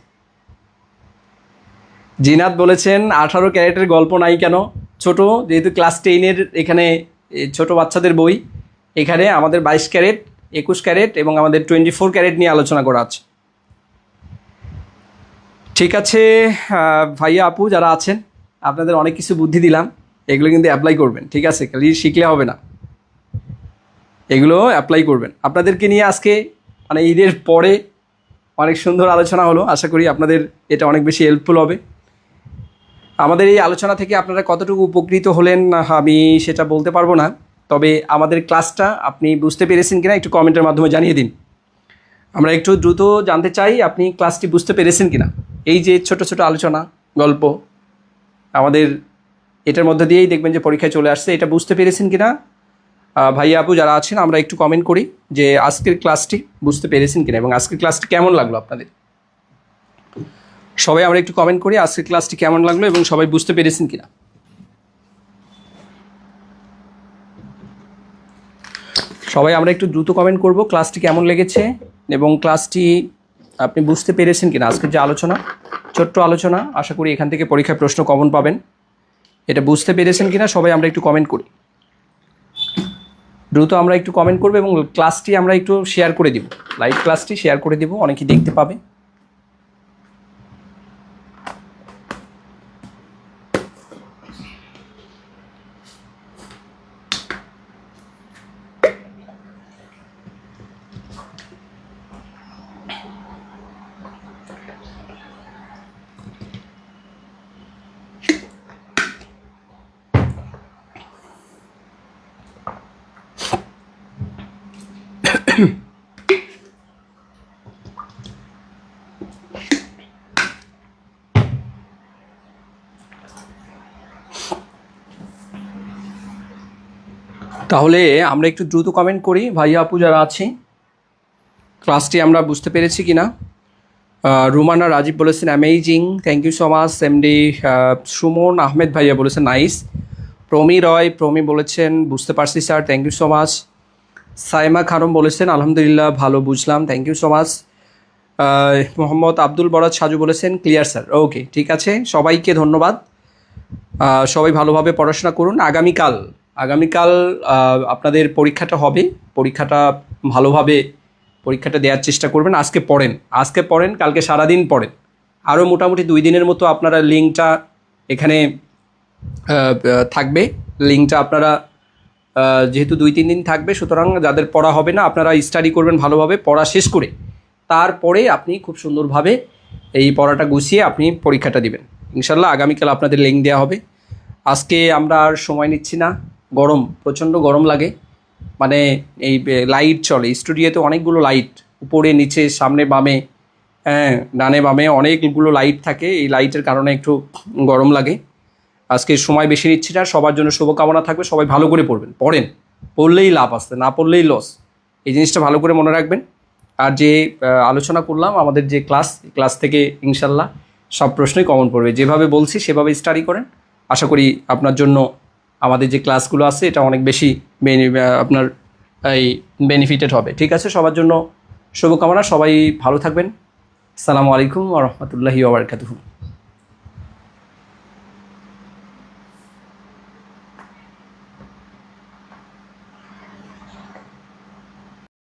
জিনাত বলেছেন 18 ক্যারেটের গল্প নাই কেন? ছোট, যেহেতু ক্লাস 10-এর এখানে ছোট বাচ্চাদের বই, এখানে আমাদের 22 ক্যারেট, 21 ক্যারেট এবং আমাদের 24 ক্যারেট নিয়ে আলোচনা করা আছে। ঠিক আছে ভাইয়া আপু যারা আছেন, আপনাদের অনেক কিছু বুদ্ধি দিলাম, এগুলো কিন্তু অ্যাপ্লাই করবেন, ঠিক আছে? খালি শিখলে হবে না, এগুলো অ্যাপ্লাই করবেন। আপনাদেরকে নিয়ে আজকে মানে ঈদের পরে অনেক সুন্দর আলোচনা হলো, আশা করি আপনাদের এটা অনেক বেশি হেল্পফুল হবে। আমাদের এই আলোচনা থেকে আপনারা কতটুকু উপকৃত হলেন আমি সেটা বলতে পারবো না, তবে আমাদের ক্লাসটা আপনি বুঝতে পেরেছেন কিনা একটু কমেন্টের মাধ্যমে জানিয়ে দিন। আমরা একটু দ্রুত জানতে চাই আপনি ক্লাসটি বুঝতে পেরেছেন কিনা। এই যে ছোট ছোট আলোচনা গল্প আমাদের এটার মধ্যে দিয়েই দেখবেন যে পরীক্ষায় চলে আসছে, এটা বুঝতে পেরেছেন কিনা ভাইয়া আপু যারা আছেন, আমরা একটু কমেন্ট করি যে আজকের ক্লাসটি বুঝতে পেরেছেন কিনা এবং আজকের ক্লাসটি কেমন লাগলো আপনাদের। সবাই আমরা একটু কমেন্ট করি আজকের ক্লাসটি কেমন লাগলো এবং সবাই বুঝতে পেরেছেন কিনা। সবাই আমরা একটু দ্রুত কমেন্ট করব ক্লাসটি কেমন লেগেছে এবং ক্লাসটি আপনি বুঝতে পেরেছেন কিনা। আজকের যে আলোচনা, ছোট্ট আলোচনা, আশা করি এখান থেকে পরীক্ষায় প্রশ্ন কমন পাবেন। এটা বুঝতে পেরেছেন কিনা সবাই আমরা একটু কমেন্ট করি, দ্রুত আমরা একটু কমেন্ট করবো এবং ক্লাসটি আমরা একটু শেয়ার করে দিব, লাইভ ক্লাসটি শেয়ার করে দিব, অনেকেই দেখতে পাবে। তাহলে আমরা একটু দ্রুত কমেন্ট করি ভাইয়া আপু যারা আছি, ক্লাসটি আমরা বুঝতে পেরেছি কিনা। রুমানা রাজীব বলেছেন amazing, thank you so much. MD Sumon Ahmed ভাইয়া বলেছেন নাইস। প্রমি বলেছেন বুঝতে পারছি sir, thank you so much. Saima Khanam বলেছেন আলহামদুলিল্লাহ ভালো বুঝলাম, thank you so much. Mohammad Abdul Barad Saju বলেছেন ক্লিয়ার স্যার, ওকে ঠিক আছে, সবাইকে ধন্যবাদ। সবাই ভালোভাবে পড়াশোনা করুন। আগামীকাল আপনাদের পরীক্ষাটা হবে, পরীক্ষাটা ভালোভাবে পরীক্ষাটা দেওয়ার চেষ্টা করবেন। আজকে পড়েন, কালকে সারাদিন পড়েন, আরও মোটামুটি 2 দিনের মতো আপনারা লিঙ্কটা এখানে থাকবে। লিঙ্কটা আপনারা যেহেতু 2-3 দিন থাকবে, সুতরাং যাদের পড়া হবে না আপনারা স্টাডি করবেন ভালোভাবে, পড়া শেষ করে তারপরে আপনি খুব সুন্দরভাবে এই পড়াটা গুছিয়ে আপনি পরীক্ষাটা দিবেন ইনশাল্লাহ। আগামীকাল আপনাদের লিঙ্ক দেওয়া হবে। আজকে আমরা আর সময় নিচ্ছি না, গরম, প্রচণ্ড গরম লাগে, মানে এই লাইট চলে স্টুডিওতে, অনেকগুলো লাইট উপরে নিচে সামনে বামে, হ্যাঁ ডানে বামে অনেকগুলো লাইট থাকে, এই লাইটের কারণে একটু গরম লাগে। আজকে সময় বেশি নিচ্ছি না, সবার জন্য শুভকামনা থাকবে, সবাই ভালো করে পড়েন, পড়লেই লাভ আসছে, না পড়লেই লস, এই জিনিসটা ভালো করে মনে রাখবেন। আর যে আলোচনা করলাম আমাদের যে ক্লাস থেকে ইনশাল্লাহ সব প্রশ্নই কমন পড়বে, যেভাবে বলছি সেভাবে স্টাডি করেন, আশা করি আপনার জন্য আমাদের যে ক্লাসগুলো আছে এটা অনেক বেশি আপনার এই বেনিফিটেড হবে। ঠিক আছে, সবার জন্য শুভকামনা, সবাই ভালো থাকবেন। আসসালামু আলাইকুম ওয়া রাহমাতুল্লাহি ওয়া বারাকাতুহু।